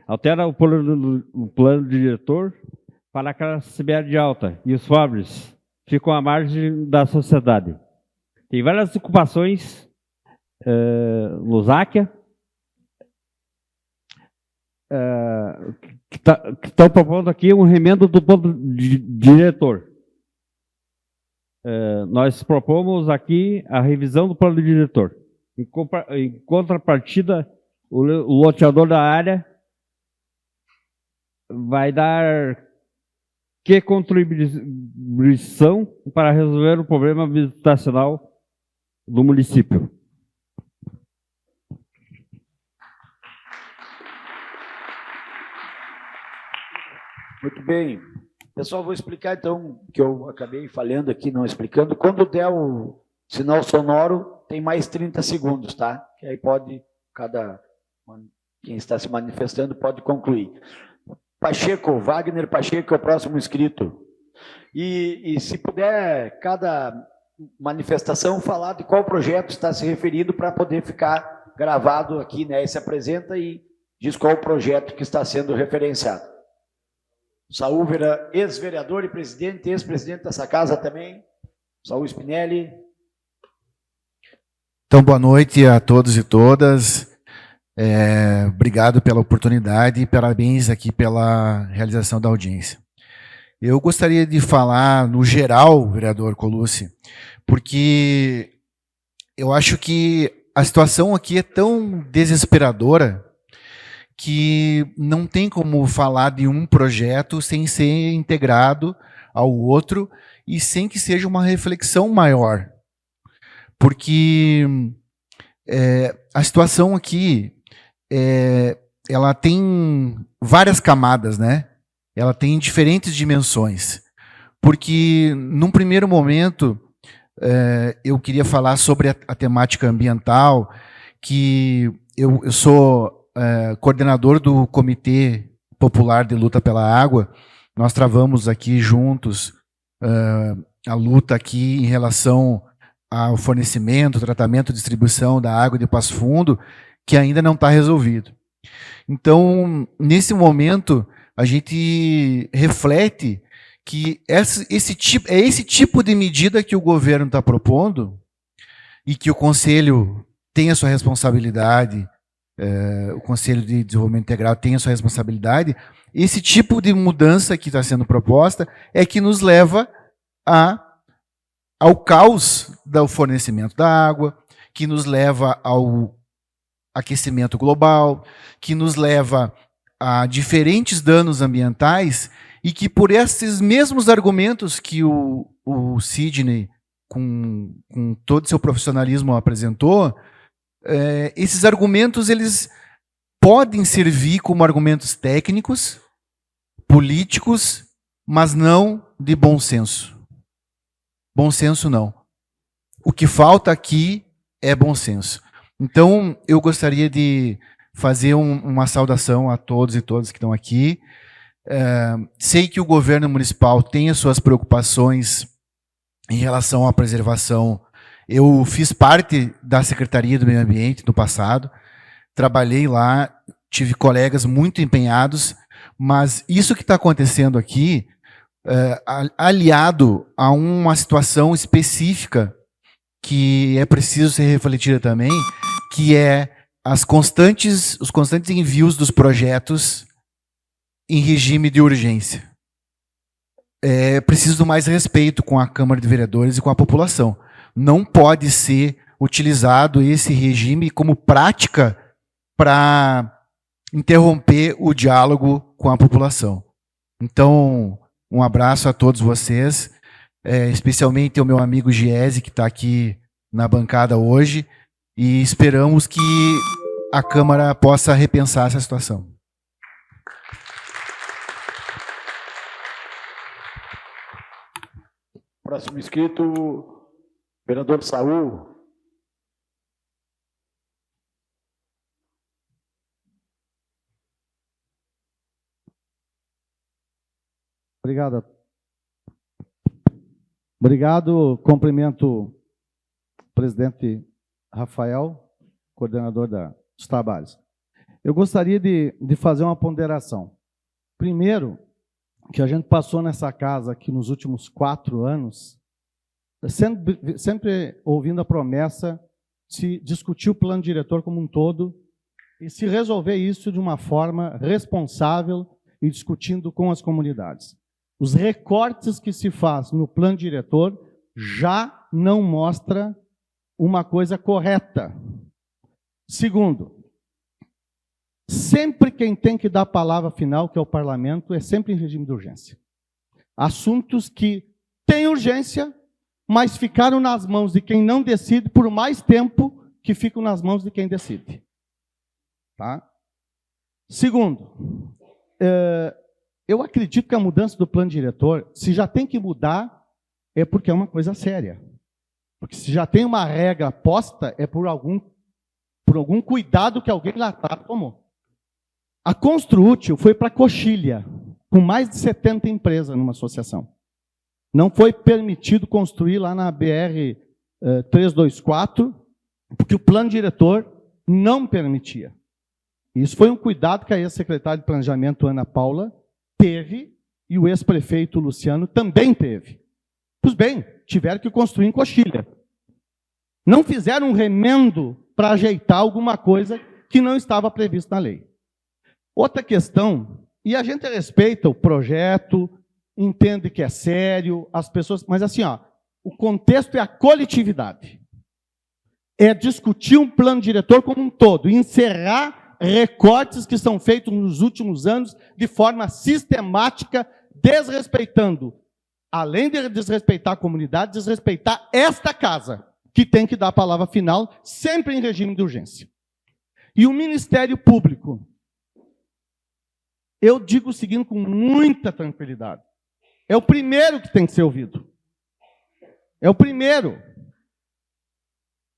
S7: Altera o plano diretor para a classe média alta e os pobres ficam à margem da sociedade. Tem várias ocupações no Záquia que estão propondo aqui um remendo do plano diretor. Nós propomos aqui a revisão do plano diretor. Em contrapartida, o loteador da área vai dar que contribuição para resolver o problema habitacional do município.
S1: Muito bem. Pessoal, vou explicar então, que eu acabei falhando aqui, não explicando. Quando der o sinal sonoro, tem mais 30 segundos, tá? Que aí quem está se manifestando pode concluir. Pacheco, Wagner Pacheco é o próximo inscrito. E se puder, cada manifestação, falar de qual projeto está se referindo para poder ficar gravado aqui, né? Se apresenta e diz qual o projeto que está sendo referenciado. Saúl, ex-vereador e presidente, ex-presidente dessa casa também. Saúl Spinelli.
S8: Então, boa noite a todos e todas. Obrigado pela oportunidade e parabéns aqui pela realização da audiência. Eu gostaria de falar no geral, vereador Colucci, porque eu acho que a situação aqui é tão desesperadora que não tem como falar de um projeto sem ser integrado ao outro e sem que seja uma reflexão maior. Porque a situação aqui, ela tem várias camadas, né? Ela tem diferentes dimensões. Porque, num primeiro momento, eu queria falar sobre a temática ambiental, que eu sou coordenador do Comitê Popular de Luta pela Água. Nós travamos aqui juntos a luta aqui em relação ao fornecimento, tratamento e distribuição da água de Passo Fundo, que ainda não está resolvido. Então, nesse momento, a gente reflete que esse tipo de medida que o governo está propondo e que o Conselho tem a sua responsabilidade, o Conselho de Desenvolvimento Integral tem a sua responsabilidade, esse tipo de mudança que está sendo proposta é que nos leva ao caos do fornecimento da água, que nos leva ao aquecimento global, que nos leva a diferentes danos ambientais e que por esses mesmos argumentos que o Sidney, com todo o seu profissionalismo, apresentou, esses argumentos eles podem servir como argumentos técnicos, políticos, mas não de bom senso. Bom senso não. O que falta aqui é bom senso. Então, eu gostaria de fazer uma saudação a todos e todas que estão aqui. Sei que o governo municipal tem as suas preocupações em relação à preservação. Eu fiz parte da Secretaria do Meio Ambiente no passado, trabalhei lá, tive colegas muito empenhados, mas isso que está acontecendo aqui, aliado a uma situação específica que é preciso ser refletida também, que é os constantes envios dos projetos em regime de urgência. É preciso mais respeito com a Câmara de Vereadores e com a população. Não pode ser utilizado esse regime como prática para interromper o diálogo com a população. Então, um abraço a todos vocês, especialmente ao meu amigo Giese, que está aqui na bancada hoje, e esperamos que a Câmara possa repensar essa situação.
S1: Próximo inscrito, vereador Saul.
S9: Obrigado. Obrigado. Cumprimento o presidente Rafael, coordenador dos trabalhos. Eu gostaria de fazer uma ponderação. Primeiro, que a gente passou nessa casa aqui nos últimos 4 anos, sempre ouvindo a promessa de se discutir o plano diretor como um todo e se resolver isso de uma forma responsável e discutindo com as comunidades. Os recortes que se faz no plano diretor já não mostra uma coisa correta. Segundo, sempre quem tem que dar a palavra final, que é o parlamento, é sempre em regime de urgência. Assuntos que têm urgência, mas ficaram nas mãos de quem não decide por mais tempo que ficam nas mãos de quem decide. Tá? Segundo, eu acredito que a mudança do plano diretor, se já tem que mudar, é porque é uma coisa séria. Porque se já tem uma regra posta, é por algum cuidado que alguém lá atrás tomou. A Construútil foi para Coxilha, com mais de 70 empresas numa associação. Não foi permitido construir lá na BR 324, porque o plano diretor não permitia. Isso foi um cuidado que a ex-secretária de Planejamento, Ana Paula, teve, e o ex-prefeito Luciano também teve. Pois bem, tiveram que construir em Coxilha. Não fizeram um remendo para ajeitar alguma coisa que não estava previsto na lei. Outra questão, e a gente respeita o projeto, entende que é sério, as pessoas... Mas assim, ó, o contexto é a coletividade. É discutir um plano diretor como um todo, encerrar recortes que são feitos nos últimos anos de forma sistemática, desrespeitando, além de desrespeitar a comunidade, desrespeitar esta casa, que tem que dar a palavra final, sempre em regime de urgência. E o Ministério Público, eu digo o seguinte com muita tranquilidade, é o primeiro que tem que ser ouvido. É o primeiro.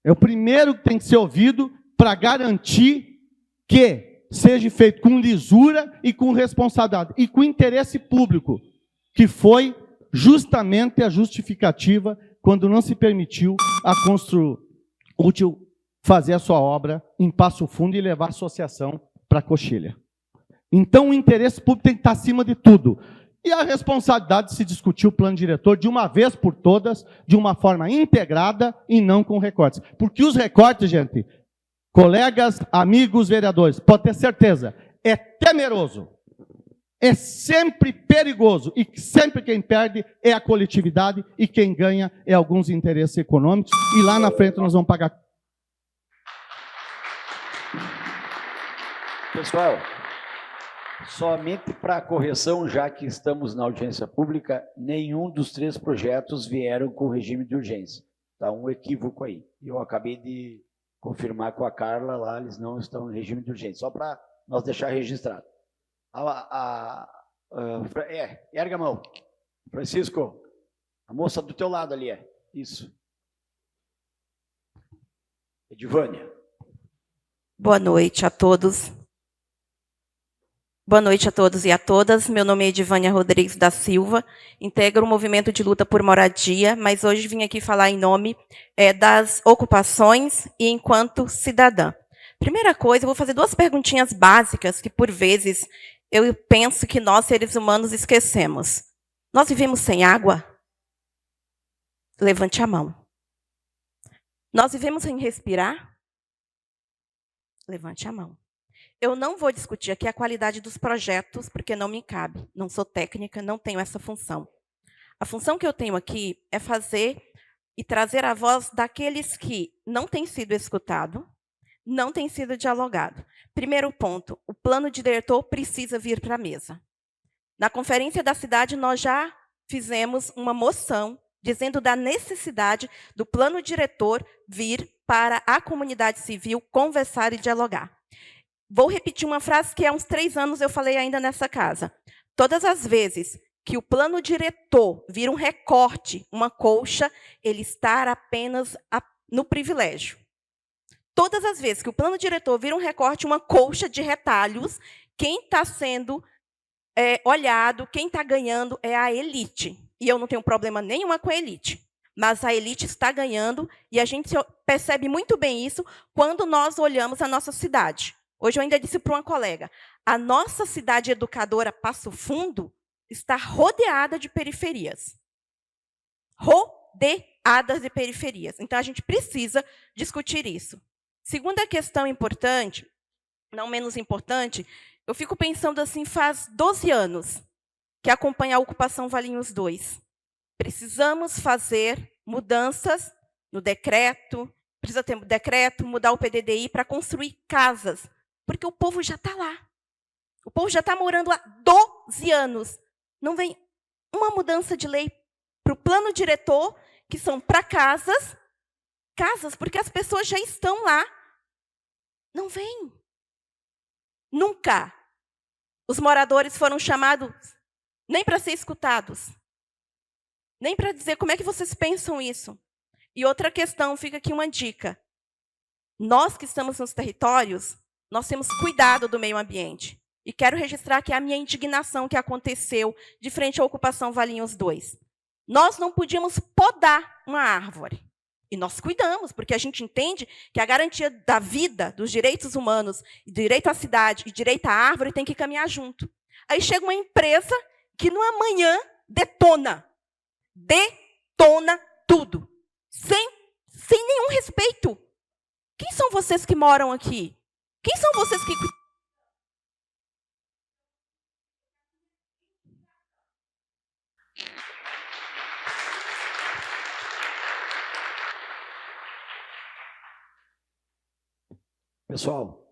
S9: É o primeiro que tem que ser ouvido para garantir que seja feito com lisura e com responsabilidade, e com interesse público, que foi justamente a justificativa quando não se permitiu a Construútil fazer a sua obra em Passo Fundo e levar a associação para a Coxilha. Então, o interesse público tem que estar acima de tudo. E a responsabilidade de se discutir o plano diretor de uma vez por todas, de uma forma integrada e não com recortes. Porque os recortes, gente, colegas, amigos, vereadores, pode ter certeza, é temeroso. É sempre perigoso. E sempre quem perde é a coletividade e quem ganha é alguns interesses econômicos. E lá na frente nós vamos pagar.
S1: Pessoal, somente para correção, já que estamos na audiência pública, nenhum dos 3 projetos vieram com regime de urgência. Está um equívoco aí. Eu acabei de confirmar com a Carla lá, eles não estão em regime de urgência, só para nós deixar registrado. Erga a mão. Francisco, a moça do teu lado ali é. Isso. Edivânia.
S10: Boa noite a todos. Boa noite a todos e a todas. Meu nome é Edivânia Rodrigues da Silva, integro o movimento de luta por moradia, mas hoje vim aqui falar em nome das ocupações e enquanto cidadã. Primeira coisa, eu vou fazer 2 perguntinhas básicas que, por vezes, eu penso que nós, seres humanos, esquecemos. Nós vivemos sem água? Levante a mão. Nós vivemos sem respirar? Levante a mão. Eu não vou discutir aqui a qualidade dos projetos, porque não me cabe. Não sou técnica, não tenho essa função. A função que eu tenho aqui é fazer e trazer a voz daqueles que não têm sido escutados, não têm sido dialogado. Primeiro ponto, o plano diretor precisa vir para a mesa. Na conferência da cidade, nós já fizemos uma moção dizendo da necessidade do plano diretor vir para a comunidade civil conversar e dialogar. Vou repetir uma frase que há uns 3 anos eu falei ainda nessa casa. Todas as vezes que o plano diretor vir um recorte, uma colcha, ele está apenas no privilégio. Todas as vezes que o plano diretor vir um recorte, uma colcha de retalhos, quem está sendo olhado, quem está ganhando é a elite. E eu não tenho problema nenhuma com a elite. Mas a elite está ganhando e a gente percebe muito bem isso quando nós olhamos a nossa cidade. Hoje eu ainda disse para uma colega, a nossa cidade educadora Passo Fundo está rodeada de periferias. Rodeadas de periferias. Então, a gente precisa discutir isso. Segunda questão importante, não menos importante, eu fico pensando assim, faz 12 anos que acompanha a ocupação Valinhos 2. Precisamos fazer mudanças no decreto, precisa ter decreto, mudar o PDDI para construir casas, porque o povo já está lá. O povo já está morando há 12 anos. Não vem uma mudança de lei para o plano diretor, que são para casas, porque as pessoas já estão lá. Não vem. Nunca os moradores foram chamados nem para ser escutados, nem para dizer como é que vocês pensam isso. E outra questão, fica aqui uma dica. Nós que estamos nos territórios, nós temos cuidado do meio ambiente. E quero registrar aqui a minha indignação que aconteceu de frente à ocupação Valinhos 2. Nós não podíamos podar uma árvore. E nós cuidamos, porque a gente entende que a garantia da vida, dos direitos humanos, direito à cidade e direito à árvore tem que caminhar junto. Aí chega uma empresa que no amanhã detona tudo, sem nenhum respeito. Quem são vocês que moram aqui? Quem são vocês que...
S1: Pessoal,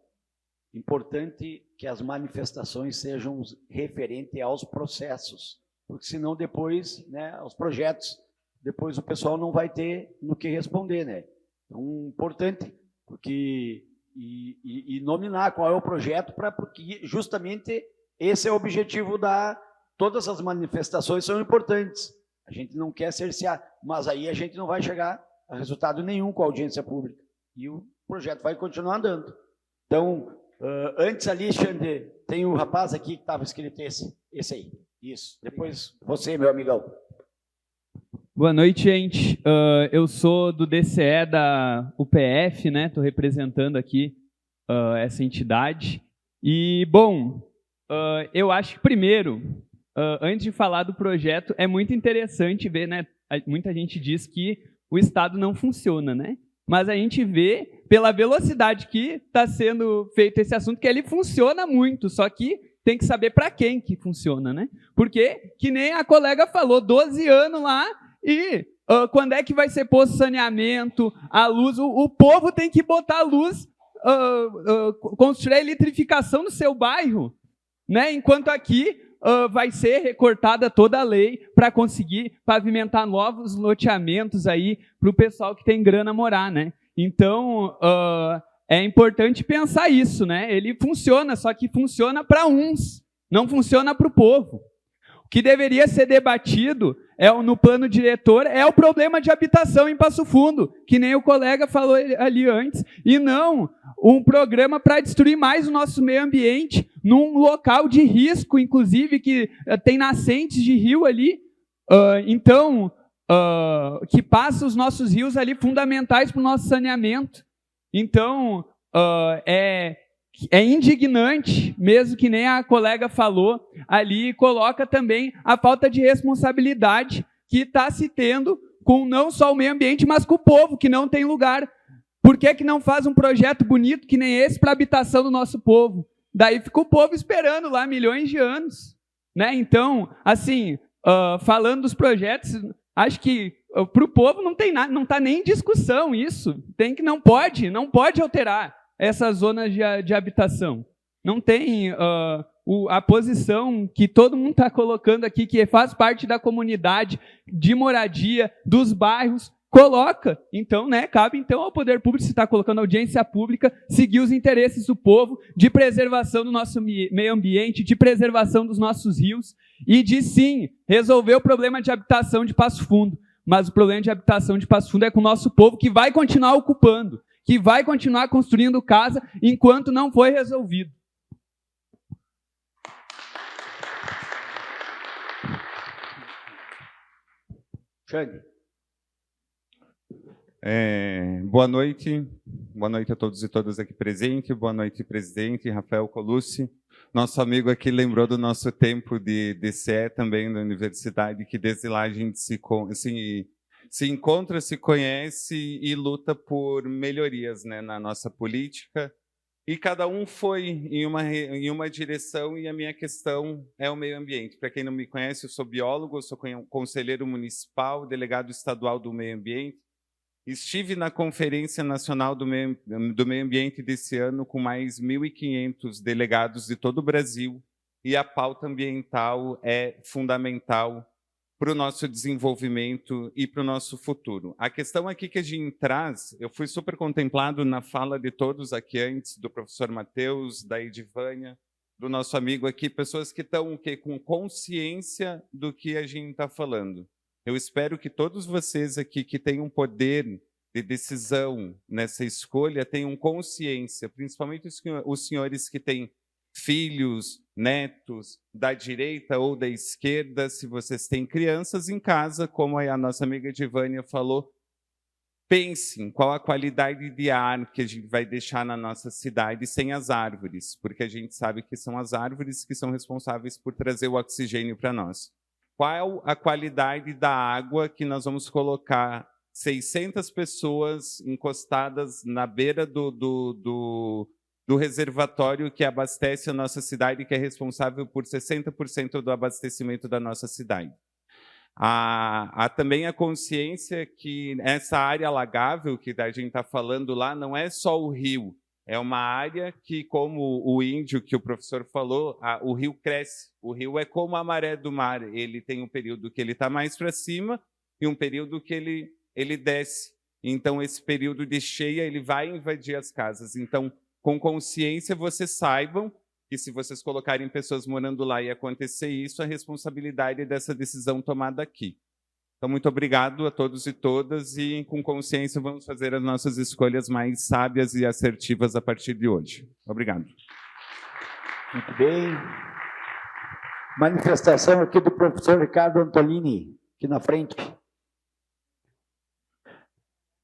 S1: importante que as manifestações sejam referentes aos processos, porque senão depois, né, os projetos, depois o pessoal não vai ter no que responder, né? Então, importante, porque e nominar qual é o projeto, porque justamente esse é o objetivo todas as manifestações são importantes. A gente não quer cercear, mas aí a gente não vai chegar a resultado nenhum com a audiência pública. E o projeto vai continuar andando. Então, antes ali, Xande, tem o rapaz aqui que estava escrito esse aí. Isso. Depois você, meu amigão.
S11: Boa noite, gente. Eu sou do DCE da UPF, né? Estou representando aqui essa entidade. E, bom, eu acho que primeiro, antes de falar do projeto, é muito interessante ver, né? Muita gente diz que o Estado não funciona, né? Mas a gente vê, pela velocidade que está sendo feito esse assunto, que ele funciona muito, só que tem que saber para quem que funciona, né? Porque, que nem a colega falou, 12 anos lá, e quando é que vai ser posto saneamento, a luz, o povo tem que botar a luz, construir a eletrificação no seu bairro, né? Enquanto aqui vai ser recortada toda a lei para conseguir pavimentar novos loteamentos aí para o pessoal que tem grana morar, né? Então, é importante pensar isso, né? Ele funciona, só que funciona para uns, não funciona para o povo. O que deveria ser debatido no plano diretor é o problema de habitação em Passo Fundo, que nem o colega falou ali antes, e não um programa para destruir mais o nosso meio ambiente num local de risco, inclusive, que tem nascentes de rio ali, que passa os nossos rios ali fundamentais para o nosso saneamento. Então, é indignante, mesmo que nem a colega falou ali, coloca também a falta de responsabilidade que está se tendo com não só o meio ambiente, mas com o povo, que não tem lugar. Por que não faz um projeto bonito que nem esse para a habitação do nosso povo? Daí fica o povo esperando lá milhões de anos, né? Então, assim, falando dos projetos, acho que para o povo não tem nada, não está nem em discussão isso. Não pode alterar essas zonas de habitação. Não tem a posição que todo mundo está colocando aqui, que faz parte da comunidade, de moradia, dos bairros, coloca. Então, né, cabe então ao poder público, se está colocando audiência pública, seguir os interesses do povo, de preservação do nosso meio ambiente, de preservação dos nossos rios, e de, sim, resolver o problema de habitação de Passo Fundo. Mas o problema de habitação de Passo Fundo é com o nosso povo, que vai continuar ocupando, que vai continuar construindo casa enquanto não foi resolvido.
S1: Xande.
S12: Boa noite a todos e todas aqui presentes, boa noite, presidente Rafael Colucci. Nosso amigo aqui lembrou do nosso tempo de DCE também da universidade, que desde lá a gente se encontra, se conhece e luta por melhorias, né, na nossa política. E cada um foi em uma direção, e a minha questão é o meio ambiente. Para quem não me conhece, eu sou biólogo, eu sou conselheiro municipal, delegado estadual do meio ambiente. Estive na Conferência Nacional do Meio Ambiente desse ano com mais 1.500 delegados de todo o Brasil, e a pauta ambiental é fundamental para o nosso desenvolvimento e para o nosso futuro. A questão aqui que a gente traz, eu fui super contemplado na fala de todos aqui antes, do professor Matheus, da Edivânia, do nosso amigo aqui, pessoas que estão com consciência do que a gente está falando. Eu espero que todos vocês aqui que têm um poder de decisão nessa escolha tenham consciência, principalmente os senhores que têm filhos, netos, da direita ou da esquerda, se vocês têm crianças em casa, como a nossa amiga Edivânia falou, pensem qual a qualidade de ar que a gente vai deixar na nossa cidade sem as árvores, porque a gente sabe que são as árvores que são responsáveis por trazer o oxigênio para nós. Qual a qualidade da água que nós vamos colocar 600 pessoas encostadas na beira do reservatório que abastece a nossa cidade, que é responsável por 60% do abastecimento da nossa cidade? Há também a consciência que essa área alagável que a gente está falando lá não é só o rio, É uma área que, como o índio que o professor falou, o rio cresce. O rio é como a maré do mar. Ele tem um período que ele está mais para cima e um período que ele desce. Então, esse período de cheia, ele vai invadir as casas. Então, com consciência, vocês saibam que se vocês colocarem pessoas morando lá e acontecer isso, a responsabilidade dessa decisão tomada aqui. Então, muito obrigado a todos e todas e, com consciência, vamos fazer as nossas escolhas mais sábias e assertivas a partir de hoje. Obrigado.
S1: Muito bem. Manifestação aqui do professor Ricardo Antolini, aqui na frente.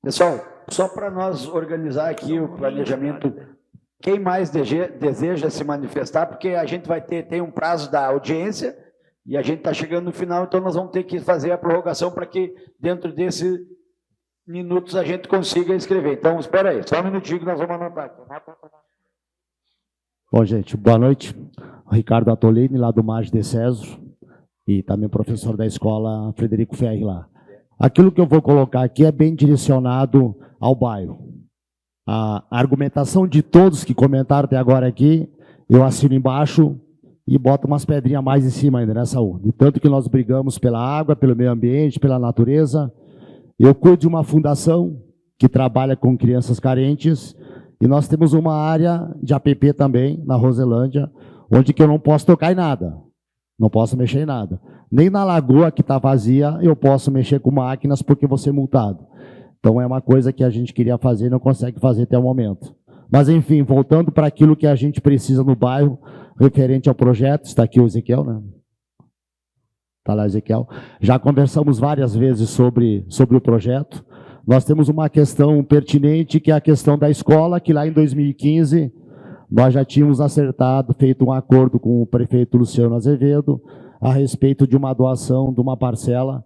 S1: Pessoal, só para nós organizar aqui o planejamento, quem mais deseja se manifestar, porque a gente vai tem um prazo da audiência, e a gente está chegando no final, então nós vamos ter que fazer a prorrogação para que dentro desses minutos a gente consiga escrever. Então, espera aí, só um minutinho que nós vamos anotar.
S9: Bom, gente, boa noite. Ricardo Atolini, lá do Margem de César, e também professor da escola Frederico Ferri lá. Aquilo que eu vou colocar aqui é bem direcionado ao bairro. A argumentação de todos que comentaram até agora aqui, eu assino embaixo e boto umas pedrinhas mais em cima ainda nessa urna. De tanto que nós brigamos pela água, pelo meio ambiente, pela natureza. Eu cuido de uma fundação que trabalha com crianças carentes e nós temos uma área de APP também, na Roselândia, onde que eu não posso tocar em nada. Não posso mexer em nada. Nem na lagoa que está vazia eu posso mexer com máquinas porque vou ser multado. Então é uma coisa que a gente queria fazer e não consegue fazer até o momento. Mas enfim, voltando para aquilo que a gente precisa no bairro, referente ao projeto, está aqui o Ezequiel, né? Está lá o Ezequiel. Já conversamos várias vezes sobre o projeto. Nós temos uma questão pertinente, que é a questão da escola, que lá em 2015 nós já tínhamos acertado, feito um acordo com o prefeito Luciano Azevedo, a respeito de uma doação de uma parcela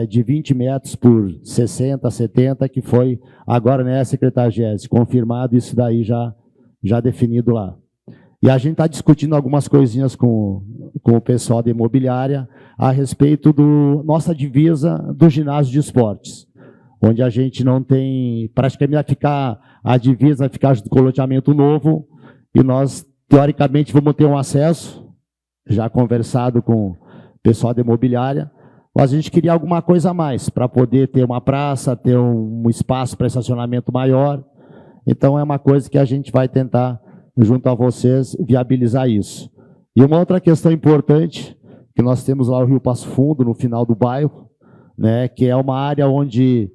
S9: de 20 metros por 60, 70, que foi agora, né, secretário Gési, confirmado isso daí já definido lá. E a gente está discutindo algumas coisinhas com o pessoal da imobiliária a respeito do nossa divisa do ginásio de esportes, onde a gente não tem, praticamente a divisa vai ficar junto com o loteamento novo, e nós, teoricamente, vamos ter um acesso, já conversado com o pessoal da imobiliária, mas a gente queria alguma coisa a mais, para poder ter uma praça, ter um espaço para estacionamento maior. Então, é uma coisa que a gente vai tentar, junto a vocês, viabilizar isso. E uma outra questão importante, que nós temos lá o Rio Passo Fundo, no final do bairro, né, que é uma área onde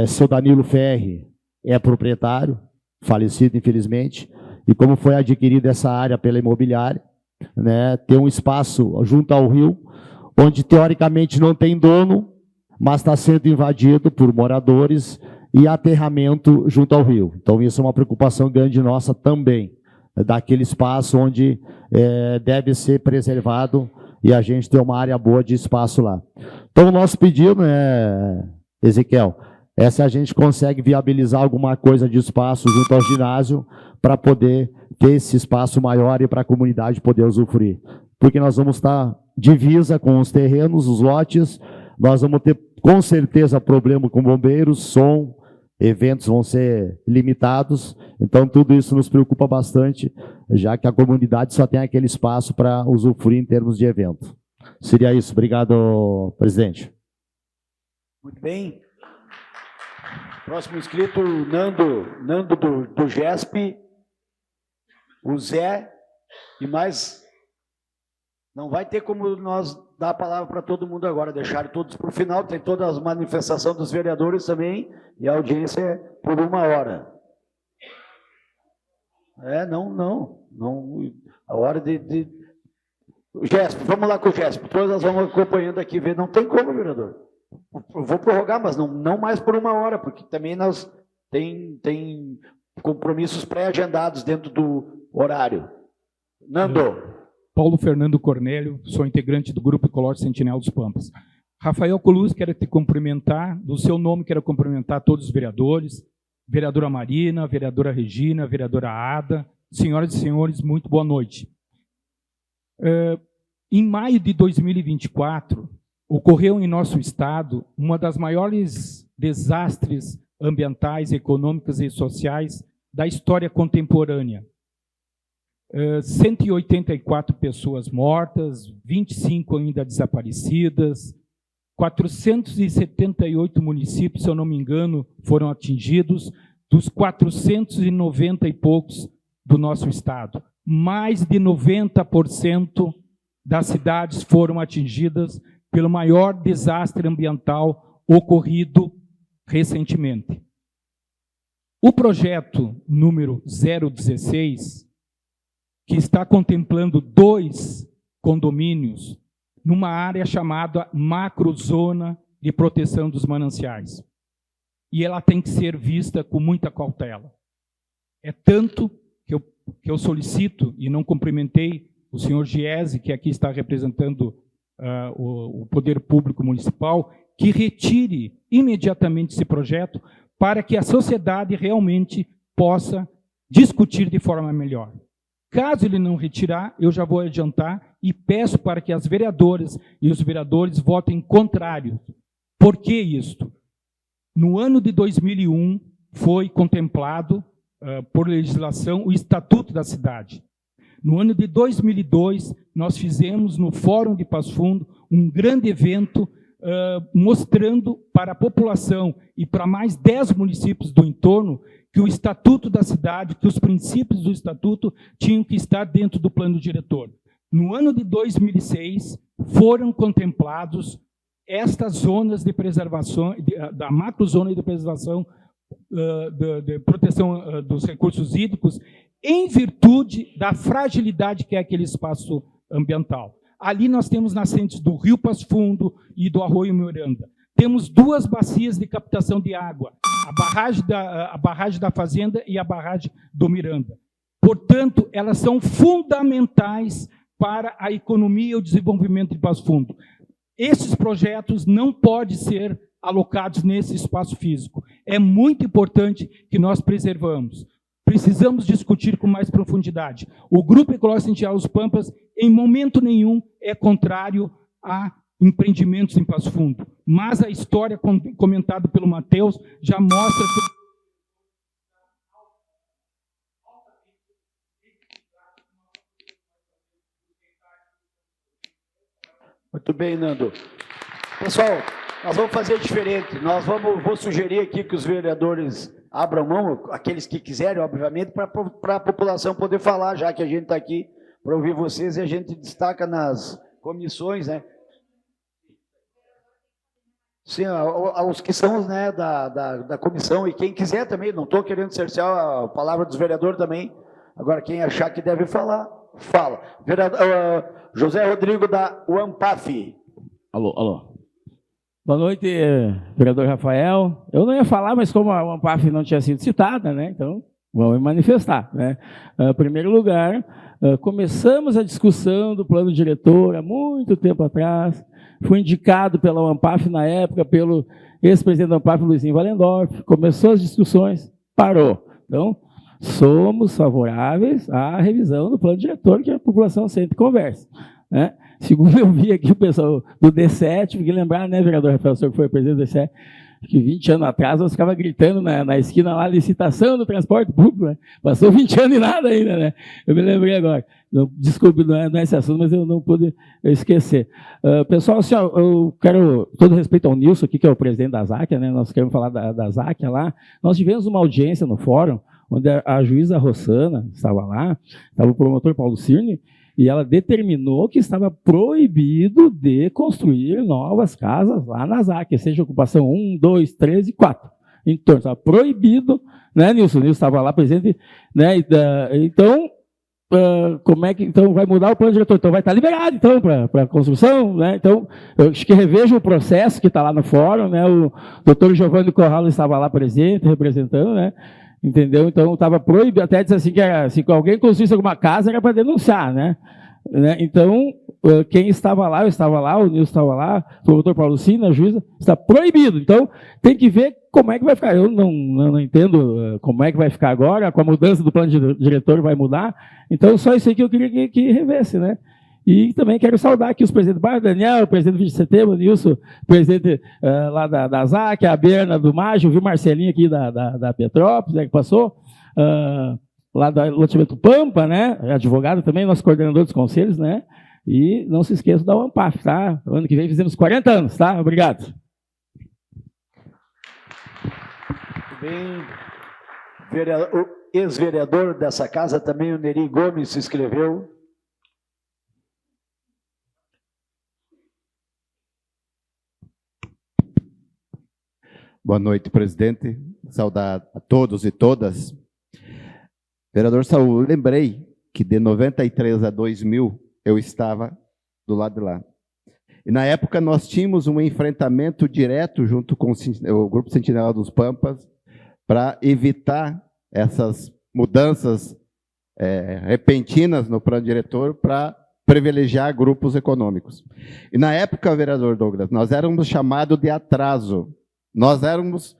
S9: seu Danilo Ferri é proprietário, falecido, infelizmente, e como foi adquirida essa área pela imobiliária, né, tem um espaço junto ao rio, onde teoricamente não tem dono, mas está sendo invadido por moradores e aterramento junto ao rio. Então isso é uma preocupação grande nossa também, daquele espaço onde deve ser preservado e a gente ter uma área boa de espaço lá. Então o nosso pedido, né, Ezequiel, é se a gente consegue viabilizar alguma coisa de espaço junto ao ginásio para poder ter esse espaço maior e para a comunidade poder usufruir. Porque nós vamos estar divisa com os terrenos, os lotes, nós vamos ter com certeza problema com bombeiros, som, eventos vão ser limitados, então tudo isso nos preocupa bastante, já que a comunidade só tem aquele espaço para usufruir em termos de evento. Seria isso. Obrigado, presidente.
S1: Muito bem. Próximo inscrito, Nando do GESP, o Zé, e mais... Não vai ter como nós dar a palavra para todo mundo agora, deixar todos para o final, tem toda a manifestação dos vereadores também, e a audiência é por 1 hora. Não. A hora de... O GESP, vamos lá com o GESP, todas nós vamos acompanhando aqui, ver, não tem como, vereador. Eu vou prorrogar, mas não mais por 1 hora, porque também nós tem compromissos pré-agendados dentro do horário. Nando.
S13: Paulo Fernando Cornélio, sou integrante do Grupo Ecológico Sentinela dos Pampas. Rafael Colucci, quero te cumprimentar, do seu nome quero cumprimentar todos os vereadores, vereadora Marina, vereadora Regina, vereadora Ada, senhoras e senhores, muito boa noite. Em maio de 2024, ocorreu em nosso estado uma das maiores desastres ambientais, econômicos e sociais da história contemporânea. 184 pessoas mortas, 25 ainda desaparecidas, 478 municípios, se eu não me engano, foram atingidos, dos 490 e poucos do nosso estado. Mais de 90% das cidades foram atingidas pelo maior desastre ambiental ocorrido recentemente. O projeto número 016, que está contemplando 2 condomínios numa área chamada macrozona de proteção dos mananciais. E ela tem que ser vista com muita cautela. É tanto que eu solicito, e não cumprimentei o senhor Giese, que aqui está representando o Poder Público Municipal, que retire imediatamente esse projeto para que a sociedade realmente possa discutir de forma melhor. Caso ele não retirar, eu já vou adiantar e peço para que as vereadoras e os vereadores votem contrário. Por que isto? No ano de 2001, foi contemplado por legislação o Estatuto da Cidade. No ano de 2002, nós fizemos no Fórum de Passo Fundo um grande evento mostrando para a população e para mais 10 municípios do entorno que o Estatuto da Cidade, que os princípios do Estatuto tinham que estar dentro do plano diretor. No ano de 2006, foram contemplados estas zonas de preservação, da macrozona de preservação, de proteção dos recursos hídricos, em virtude da fragilidade que é aquele espaço ambiental. Ali nós temos nascentes do Rio Passo Fundo e do Arroio Miranda. Temos 2 bacias de captação de água, a barragem da Fazenda e a barragem do Miranda. Portanto, elas são fundamentais para a economia e o desenvolvimento de Passo Fundo. Esses projetos não podem ser alocados nesse espaço físico. É muito importante que nós preservamos. Precisamos discutir com mais profundidade. O Grupo Ecológico Sential dos Pampas, em momento nenhum, é contrário a empreendimentos em Passo Fundo. Mas a história comentada pelo Matheus já mostra que...
S1: Muito bem, Nando. Pessoal, nós vamos fazer diferente. Vou sugerir aqui que os vereadores abram mão, aqueles que quiserem, obviamente, para a população poder falar, já que a gente está aqui para ouvir vocês e a gente destaca nas comissões, né? Sim, os que são, né, da comissão, e quem quiser também, não estou querendo cercear a palavra dos vereadores também. Agora, quem achar que deve falar, fala. José Rodrigo da UAMPAF.
S14: Alô. Boa noite, vereador Rafael. Eu não ia falar, mas como a UAMPAF não tinha sido citada, né, então vamos me manifestar. Né? Em primeiro lugar, começamos a discussão do plano diretor há muito tempo atrás. Fui indicado pela UAMPAF na época, pelo ex-presidente da UAMPAF, Luizinho Valendorf. Começou as discussões, parou. Então, somos favoráveis à revisão do plano diretor, que a população sempre conversa. Né? Segundo eu vi aqui o pessoal do D7, fiquei lembrar, né, vereador Rafael, o senhor que foi presidente do D7, que 20 anos atrás nós ficava gritando na esquina lá, licitação do transporte público, né? Passou 20 anos e nada ainda, né? Eu me lembrei agora. Desculpe, não é esse assunto, mas eu não pude esquecer. Pessoal, assim, ó, eu quero, todo respeito ao Nilson aqui, que é o presidente da Záquia, né? Nós queremos falar da Záquia lá. Nós tivemos uma audiência no fórum, onde a juíza Rossana estava lá, estava o promotor Paulo Cirne, e ela determinou que estava proibido de construir novas casas lá na Záquia, seja ocupação 1, 2, 3 e 4. Então, estava proibido, né, Nilson? O Nilson estava lá presente, né? Então, como é que então vai mudar o plano diretor? Então, vai estar liberado então, para a construção, né? Então, eu acho que revejo o processo que está lá no fórum, né? O doutor Giovanni Corralo estava lá presente, representando, né? Entendeu? Então, estava proibido, até disse assim, que se alguém construísse alguma casa, era para denunciar, né? Então, quem estava lá, eu estava lá, o Nilson estava lá, o doutor Paulo Cina, a juíza, está proibido. Então, tem que ver como é que vai ficar. Eu não entendo como é que vai ficar agora, com a mudança do plano diretor vai mudar. Então, só isso aí que eu queria que revesse, né? E também quero saudar aqui os presidentes do bairro, Daniel, presidente do 20 de setembro, Nilson, presidente lá da ZAC, a Berna do Mágio, viu Marcelinho aqui da Petrópolis, né, que passou. lá do loteamento Pampa, né? É advogado também, nosso coordenador dos conselhos, né? E não se esqueça da UAMPAF, tá? Ano que vem fizemos 40 anos, tá? Obrigado.
S1: Muito bem. O ex-vereador dessa casa também, o Neri Gomes, se inscreveu.
S15: Boa noite, presidente. Saudar a todos e todas. Vereador Saul, lembrei que de 93 a 2000 eu estava do lado de lá. E na época nós tínhamos um enfrentamento direto junto com o Grupo Sentinela dos Pampas para evitar essas mudanças repentinas no plano diretor para privilegiar grupos econômicos. E na época, vereador Douglas, nós éramos chamados de atraso. Nós éramos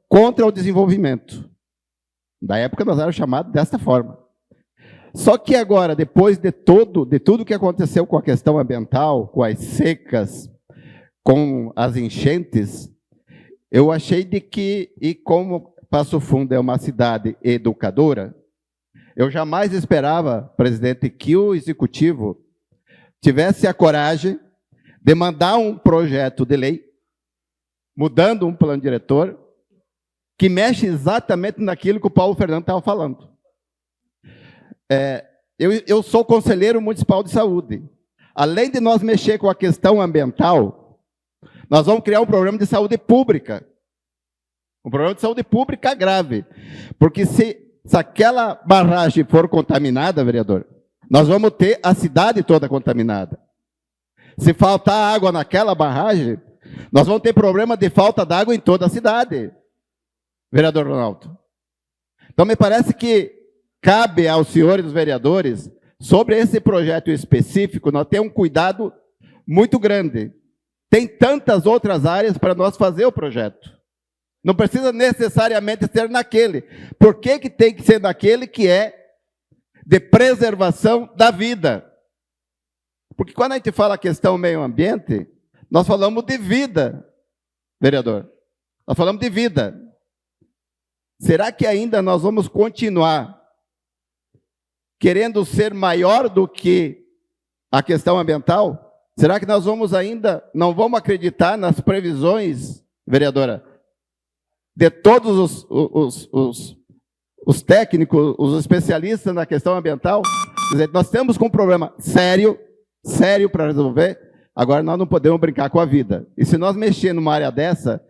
S15: contra o desenvolvimento. Da época nós éramos chamados desta forma. Só que agora, depois de tudo que aconteceu com a questão ambiental, com as secas, com as enchentes, eu achei de que, e como Passo Fundo é uma cidade educadora, eu jamais esperava, presidente, que o executivo tivesse a coragem de mandar um projeto de lei, mudando um plano diretor, que mexe exatamente naquilo que o Paulo Fernando estava falando. Eu sou conselheiro municipal de saúde. Além de nós mexer com a questão ambiental, nós vamos criar um problema de saúde pública. Um problema de saúde pública grave. Porque se aquela barragem for contaminada, vereador, nós vamos ter a cidade toda contaminada. Se faltar água naquela barragem, nós vamos ter problema de falta d'água em toda a cidade, vereador Ronaldo. Então, me parece que cabe aos senhores vereadores, sobre esse projeto específico, nós temos um cuidado muito grande. Tem tantas outras áreas para nós fazer o projeto. Não precisa necessariamente ser naquele. Por que que tem que ser naquele que é de preservação da vida? Porque quando a gente fala a questão meio ambiente, nós falamos de vida, vereador. Nós falamos de vida. Será que ainda nós vamos continuar querendo ser maior do que a questão ambiental? Será que nós não vamos acreditar nas previsões, vereadora, de todos os técnicos, os especialistas na questão ambiental? Quer dizer, nós temos um problema sério para resolver, agora nós não podemos brincar com a vida. E se nós mexer numa área dessa,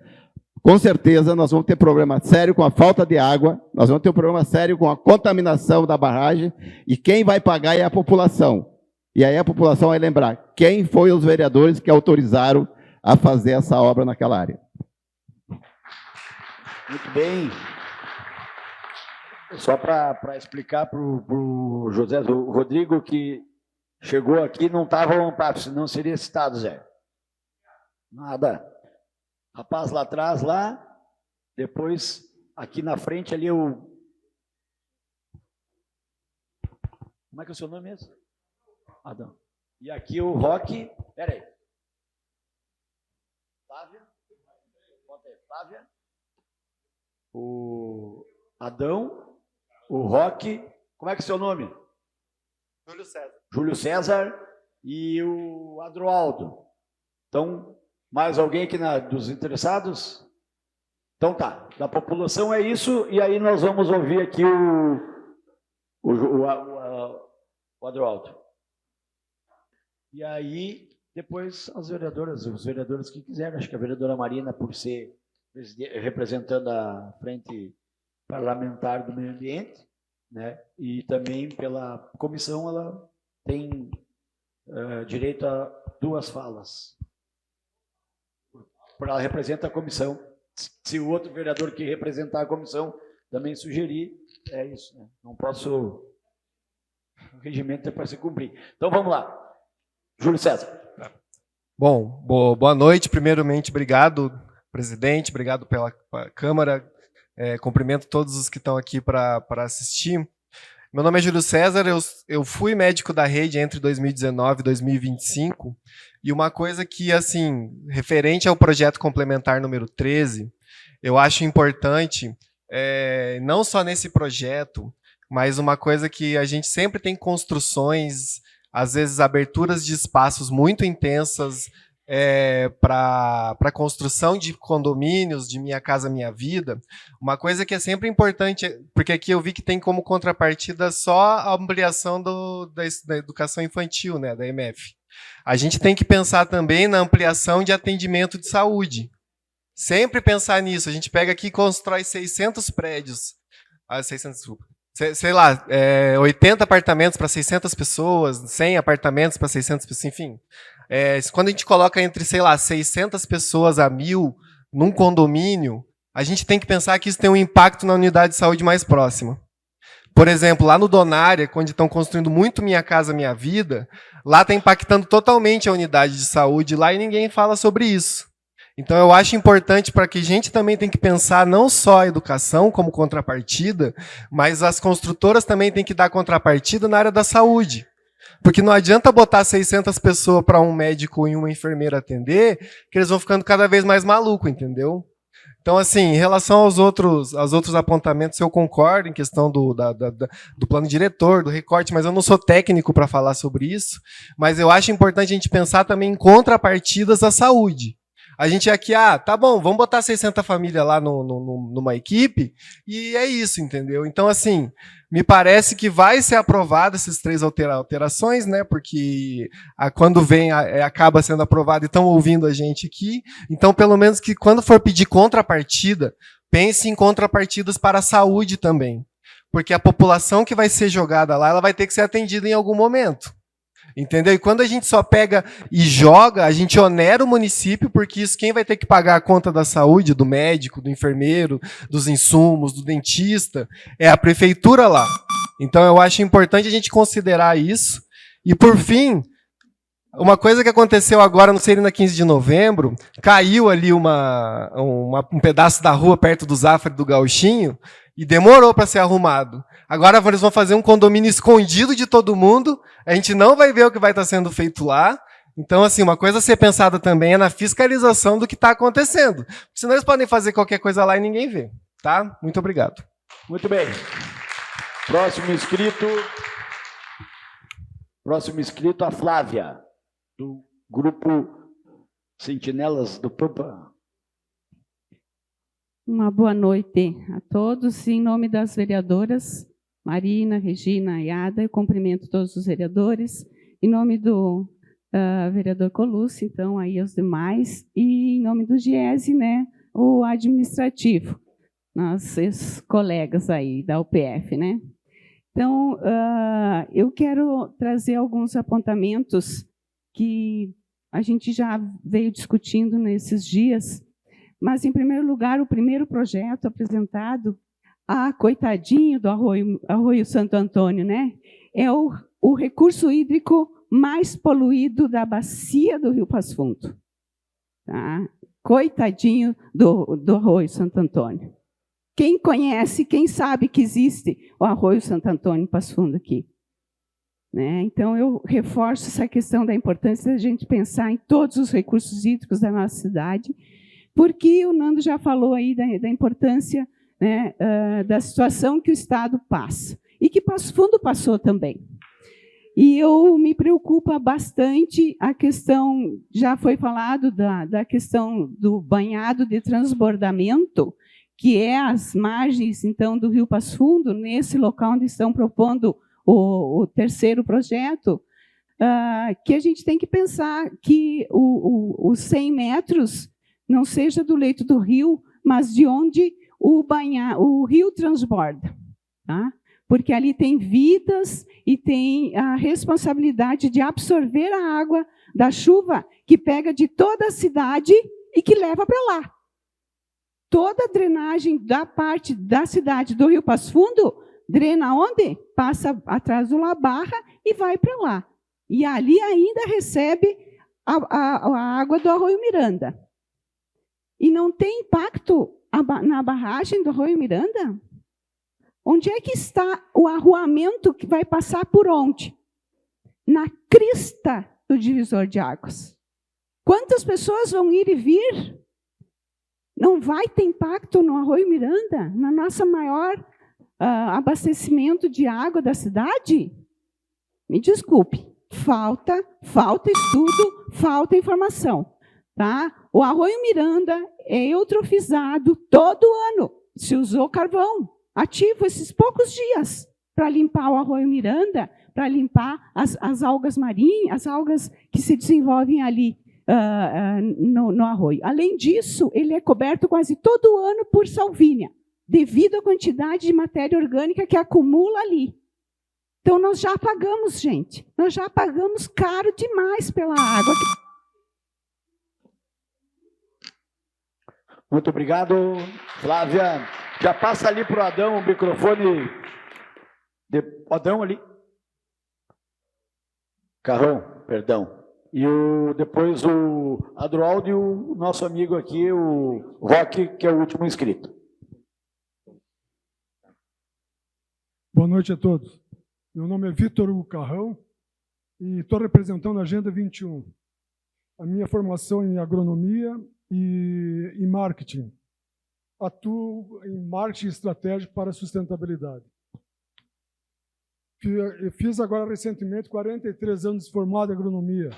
S15: com certeza nós vamos ter problema sério com a falta de água, nós vamos ter um problema sério com a contaminação da barragem, e quem vai pagar é a população. E aí a população vai lembrar quem foi os vereadores que autorizaram a fazer essa obra naquela área.
S1: Muito bem. Só para explicar para o José o Rodrigo que chegou aqui, não estava um papo, senão seria citado, Zé. Nada. Rapaz lá atrás, lá, depois aqui na frente ali o... Como é que é o seu nome mesmo? Adão. E aqui o Roque, peraí. Flávia? Bota aí, Flávia. O Adão, o Roque, como é que é o seu nome?
S6: Júlio César.
S1: Júlio César e o Adroaldo. Então, mais alguém aqui dos interessados? Então tá, da população é isso, e aí nós vamos ouvir aqui o Adroaldo. E aí, depois as vereadoras, os vereadores que quiserem, acho que a vereadora Marina, por ser representando a Frente Parlamentar do Meio Ambiente, né, e também pela comissão, ela tem direito a 2 falas. Ela representa a comissão. Se o outro vereador que representar a comissão também sugerir, é isso, né? Não posso... O regimento é para se cumprir. Então, vamos lá. Júlio César.
S6: Bom, boa noite. Primeiramente, obrigado, presidente, obrigado pela Câmara. Cumprimento todos os que estão aqui para assistir. Meu nome é Júlio César, eu fui médico da rede entre 2019 e 2025, e uma coisa que, assim, referente ao projeto complementar número 13, eu acho importante
S16: não só nesse projeto, mas uma coisa que a gente sempre tem construções, às vezes aberturas de espaços muito intensas para construção de condomínios, de Minha Casa Minha Vida. Uma coisa que é sempre importante, porque aqui eu vi que tem como contrapartida só a ampliação da educação infantil, né, da EMF. A gente tem que pensar também na ampliação de atendimento de saúde. Sempre pensar nisso. A gente pega aqui e constrói 600 prédios. 80 apartamentos para 600 pessoas, 100 apartamentos para 600 pessoas, enfim. Quando a gente coloca entre, 600 pessoas a 1.000 num condomínio, a gente tem que pensar que isso tem um impacto na unidade de saúde mais próxima. Por exemplo, lá no Donária, onde estão construindo muito Minha Casa Minha Vida, lá está impactando totalmente a unidade de saúde lá e ninguém fala sobre isso. Então, eu acho importante para que a gente também tem que pensar não só a educação como contrapartida, mas as construtoras também têm que dar contrapartida na área da saúde. Porque não adianta botar 600 pessoas para um médico e uma enfermeira atender, que eles vão ficando cada vez mais malucos, entendeu? Então, assim, em relação aos outros apontamentos, eu concordo em questão do plano diretor, do recorte, mas eu não sou técnico para falar sobre isso. Mas eu acho importante a gente pensar também em contrapartidas à saúde. A gente aqui, tá bom, vamos botar 60 famílias lá numa equipe, e é isso, entendeu? Então, assim, me parece que vai ser aprovado essas 3 alterações, né? Porque quando vem, acaba sendo aprovado e estão ouvindo a gente aqui. Então, pelo menos que quando for pedir contrapartida, pense em contrapartidas para a saúde também. Porque a população que vai ser jogada lá, ela vai ter que ser atendida em algum momento. Entendeu? E quando a gente só pega e joga, a gente onera o município, porque isso quem vai ter que pagar a conta da saúde, do médico, do enfermeiro, dos insumos, do dentista, é a prefeitura lá. Então eu acho importante a gente considerar isso. E por fim, uma coisa que aconteceu agora no Serina 15 de novembro, caiu ali um pedaço da rua perto do Zafra e do Gauchinho, e demorou para ser arrumado. Agora eles vão fazer um condomínio escondido de todo mundo, a gente não vai ver o que vai estar sendo feito lá. Então, assim, uma coisa a ser pensada também é na fiscalização do que está acontecendo. Senão eles podem fazer qualquer coisa lá e ninguém vê. Tá? Muito obrigado.
S1: Muito bem. Próximo inscrito, a Flávia, do grupo Sentinelas do Pampa.
S17: Uma boa noite a todos. Em nome das vereadoras Marina, Regina, Ayada, eu cumprimento todos os vereadores. Em nome do vereador Colucci, então, aí os demais. E em nome do Giese, né, o administrativo, nossos colegas aí da UPF, né. Então, eu quero trazer alguns apontamentos que a gente já veio discutindo nesses dias. Mas, em primeiro lugar, o primeiro projeto apresentado, coitadinho do Arroio Santo Antônio, né? É o recurso hídrico mais poluído da bacia do Rio Passo Fundo. Tá? Coitadinho do Arroio Santo Antônio. Quem conhece, quem sabe que existe o Arroio Santo Antônio Passo Fundo aqui? Né? Então, eu reforço essa questão da importância da gente pensar em todos os recursos hídricos da nossa cidade, porque o Nando já falou aí da importância, né, da situação que o Estado passa, e que Passo Fundo passou também. E eu me preocupa bastante a questão, já foi falado da questão do banhado de transbordamento, que é as margens, então, do Rio Passo Fundo, nesse local onde estão propondo o terceiro projeto, que a gente tem que pensar que os 100 metros não seja do leito do rio, mas de onde o rio transborda. Tá? Porque ali tem vidas e tem a responsabilidade de absorver a água da chuva que pega de toda a cidade e que leva para lá. Toda a drenagem da parte da cidade do Rio Passo Fundo drena onde? Passa atrás do La Barra e vai para lá. E ali ainda recebe a água do Arroio Miranda. E não tem impacto na barragem do Arroio Miranda? Onde é que está o arruamento que vai passar por onde? Na crista do divisor de águas. Quantas pessoas vão ir e vir? Não vai ter impacto no Arroio Miranda, na nossa maior abastecimento de água da cidade? Me desculpe, falta estudo, falta informação. Tá? O Arroio Miranda é eutrofizado todo ano. Se usou carvão ativo esses poucos dias para limpar o Arroio Miranda, para limpar as algas marinhas, as algas que se desenvolvem ali no arroio. Além disso, ele é coberto quase todo ano por salvínia, devido à quantidade de matéria orgânica que acumula ali. Então, nós já pagamos, gente. Nós já pagamos caro demais pela água.
S1: Muito obrigado, Flávia. Já passa ali para o Adão o microfone. Adão ali. Carrão, perdão. E depois o Adroaldo e o nosso amigo aqui, o Roque, que é o último inscrito.
S18: Boa noite a todos. Meu nome é Vitor Hugo Carrão e estou representando a Agenda 21. A minha formação em agronomia e em marketing. Atuo em marketing estratégico para a sustentabilidade. Fiz agora recentemente 43 anos de formado em agronomia.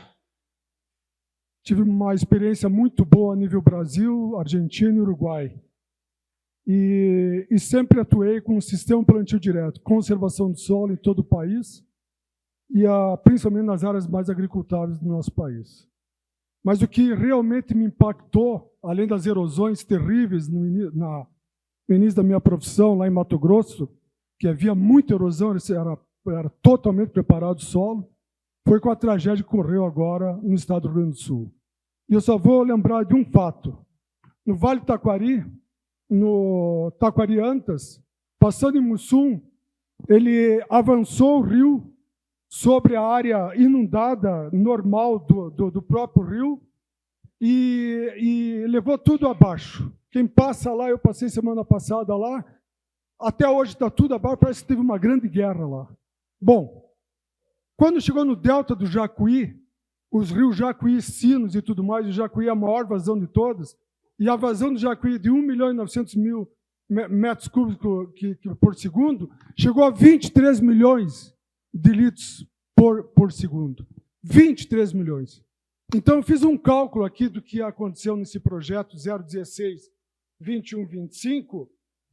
S18: Tive uma experiência muito boa a nível Brasil, Argentina e Uruguai. E sempre atuei com o sistema plantio direto, conservação do solo em todo o país, e principalmente nas áreas mais agricultáveis do nosso país. Mas o que realmente me impactou, além das erosões terríveis no início da minha profissão, lá em Mato Grosso, que havia muita erosão, era totalmente preparado o solo, foi com a tragédia que ocorreu agora no estado do Rio Grande do Sul. E eu só vou lembrar de um fato. No Vale do Taquari, no Taquari-Antas, passando em Mussum, ele avançou o rio sobre a área inundada normal do próprio rio e levou tudo abaixo. Quem passa lá, eu passei semana passada lá, até hoje está tudo abaixo, parece que teve uma grande guerra lá. Bom, quando chegou no delta do Jacuí, os rios Jacuí, Sinos e tudo mais, o Jacuí é a maior vazão de todas, e a vazão do Jacuí de 1.900.000 metros cúbicos por segundo, chegou a 23 milhões de litros por segundo. 23 milhões. Então, eu fiz um cálculo aqui do que aconteceu nesse projeto 016-21-25.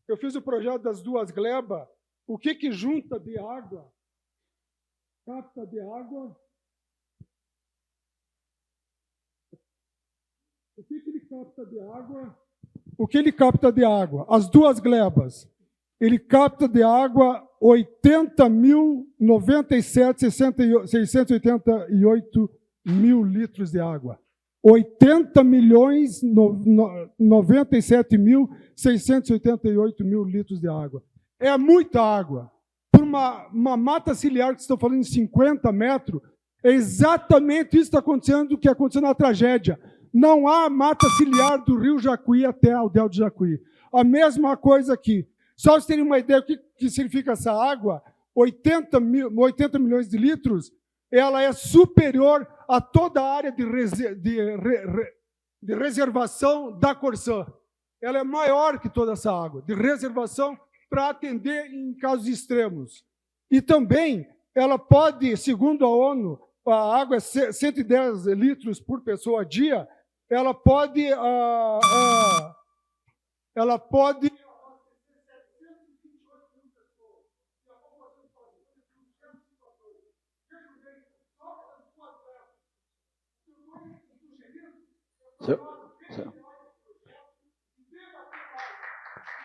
S18: Eu fiz o projeto das duas glebas. O que junta de água, capta de água. O que ele capta de água? O que ele capta de água? As duas glebas. Ele capta de água 80.097.688 mil litros de água. 80.097.688 mil litros de água. É muita água. Por uma mata ciliar que estão falando em 50 metros, é exatamente isso que está acontecendo, que aconteceu na tragédia. Não há mata ciliar do rio Jacuí até o delta do Jacuí. A mesma coisa aqui. Só para vocês terem uma ideia do que significa essa água, 80 milhões de litros, ela é superior a toda a área de reservação da Corsã. Ela é maior que toda essa água, de reservação para atender em casos extremos. E também, ela pode, segundo a ONU, a água é 110 litros por pessoa a dia, ela pode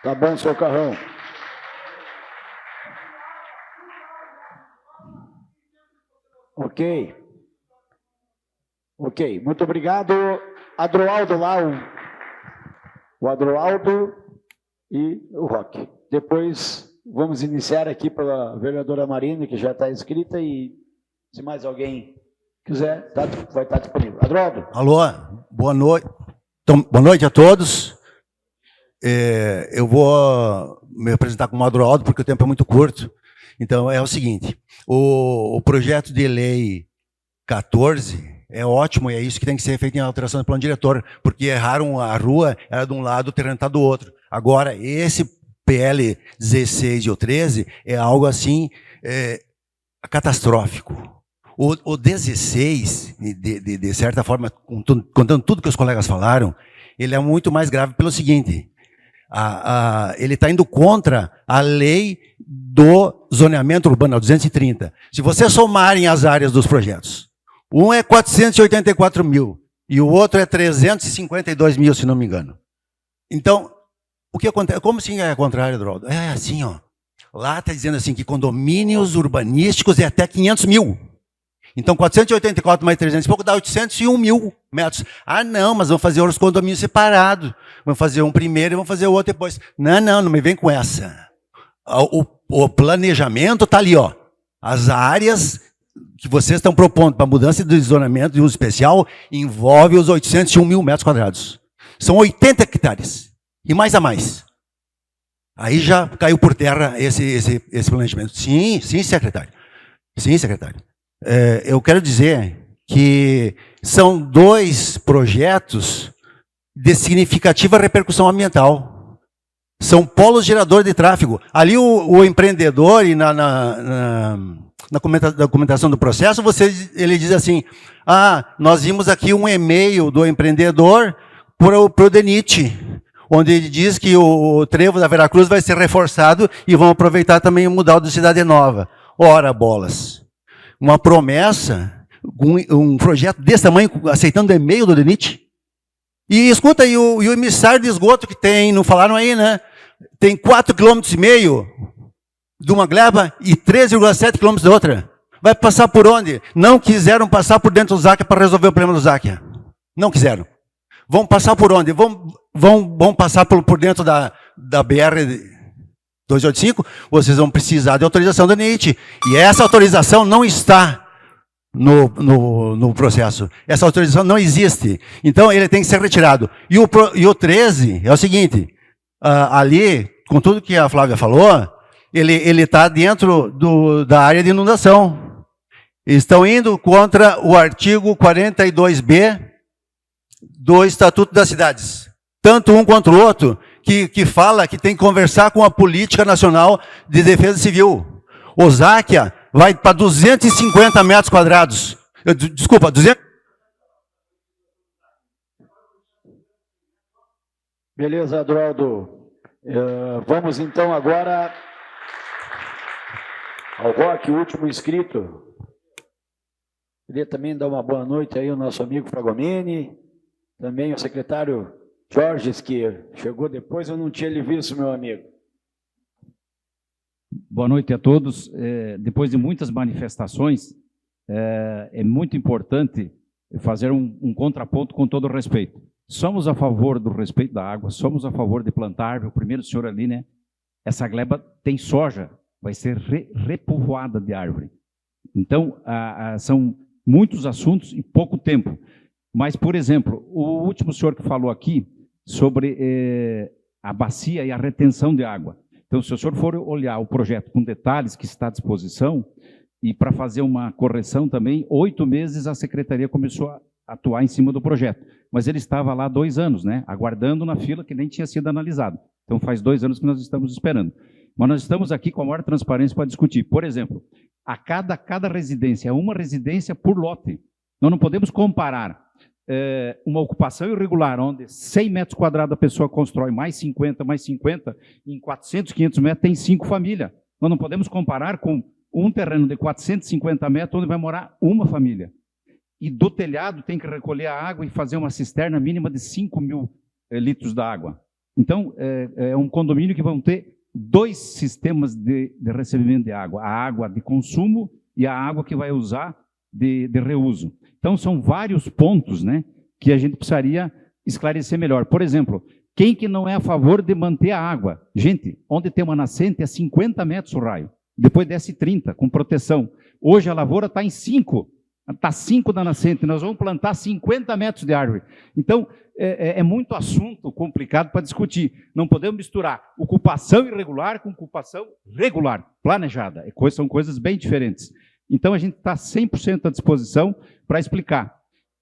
S1: Tá bom, seu Carrão. Ok. Muito obrigado. Adroaldo lá, o Adroaldo e o Roque. Depois vamos iniciar aqui pela vereadora Marina, que já está inscrita, e se mais alguém quiser, vai estar disponível. Adroaldo.
S19: Alô, boa noite. Então, boa noite a todos. Eu vou me apresentar como Adroaldo, porque o tempo é muito curto. Então, é o seguinte, o projeto de lei 14, é ótimo, e é isso que tem que ser feito em alteração do plano diretor, porque erraram a rua, era de um lado, o terreno está do outro. Agora, esse PL 16 e o 13 é algo assim catastrófico. O 16, de certa forma, contando tudo que os colegas falaram, ele é muito mais grave pelo seguinte, ele está indo contra a lei do zoneamento urbano, 230. Se vocês somarem as áreas dos projetos, um é 484 mil e o outro é 352 mil, se não me engano. Então, o que acontece? Como assim é contrário, Droldo? É assim, ó. Lá está dizendo assim que condomínios urbanísticos é até 500 mil. Então, 484 mais 300 e pouco dá 801 mil metros. Ah, não, mas vamos fazer os condomínios separados. Vamos fazer um primeiro e vamos fazer o outro depois. Não me vem com essa. O planejamento está ali, ó. As áreas que vocês estão propondo para mudança de zonamento de uso especial envolve os 801 mil metros quadrados. São 80 hectares. E mais a mais. Aí já caiu por terra esse planejamento. Sim, secretário. Sim, secretário. Eu quero dizer que são 2 projetos de significativa repercussão ambiental. São polos geradores de tráfego. Ali o empreendedor, e na documentação do processo, ele diz assim, nós vimos aqui um e-mail do empreendedor para o DENIT, onde ele diz que o trevo da Veracruz vai ser reforçado e vão aproveitar também o mudar do Cidade Nova. Ora, bolas. Uma promessa, um projeto desse tamanho, aceitando o e-mail do DENIT. E escuta, e o emissário de esgoto que tem, não falaram aí, né? Tem 4,5 km de uma gleba e 13,7 km da outra. Vai passar por onde? Não quiseram passar por dentro do Záquia para resolver o problema do Záquia. Não quiseram. Vão passar por onde? Vão passar por dentro da BR 285, vocês vão precisar de autorização da DENIT. E essa autorização não está no processo. Essa autorização não existe. Então, ele tem que ser retirado. E o 13 é o seguinte, ali, com tudo que a Flávia falou, ele está dentro da área de inundação. Estão indo contra o artigo 42B do Estatuto das Cidades. Tanto um quanto o outro, que fala que tem que conversar com a Política Nacional de Defesa Civil. O Záquia vai para 250 metros quadrados. Desculpa, 200...
S1: Beleza, Adroaldo. Vamos então agora ao Roque, o último inscrito. Queria também dar uma boa noite aí ao nosso amigo Fragomeni, também o secretário Jorge, que chegou depois, eu não tinha lhe visto, meu amigo.
S20: Boa noite a todos. Depois de muitas manifestações, é muito importante fazer um contraponto com todo o respeito. Somos a favor do respeito da água, somos a favor de plantar árvore. O primeiro senhor ali, né? Essa gleba tem soja, vai ser repovoada de árvore. Então, são muitos assuntos e pouco tempo. Mas, por exemplo, o último senhor que falou aqui sobre a bacia e a retenção de água. Então, se o senhor for olhar o projeto com detalhes que está à disposição, e para fazer uma correção também, 8 meses a secretaria começou a atuar em cima do projeto. Mas ele estava lá 2 anos, né, aguardando na fila que nem tinha sido analisado. Então, faz 2 anos que nós estamos esperando. Mas nós estamos aqui com a maior transparência para discutir. Por exemplo, cada residência é uma residência por lote. Nós não podemos comparar uma ocupação irregular, onde 100 metros quadrados a pessoa constrói mais 50, em 400, 500 metros tem 5 famílias. Nós não podemos comparar com um terreno de 450 metros, onde vai morar uma família. E do telhado tem que recolher a água e fazer uma cisterna mínima de 5 mil litros de água. Então, é um condomínio que vão ter 2 sistemas de recebimento de água. A água de consumo e a água que vai usar de reuso. Então, são vários pontos, né, que a gente precisaria esclarecer melhor. Por exemplo, quem que não é a favor de manter a água? Gente, onde tem uma nascente é 50 metros o raio. Depois desce 30, com proteção. Hoje a lavoura está em 5. Está 5 da nascente. Nós vamos plantar 50 metros de árvore. Então, é muito assunto complicado para discutir. Não podemos misturar ocupação irregular com ocupação regular, planejada. São coisas bem diferentes. Então, a gente está 100% à disposição para explicar.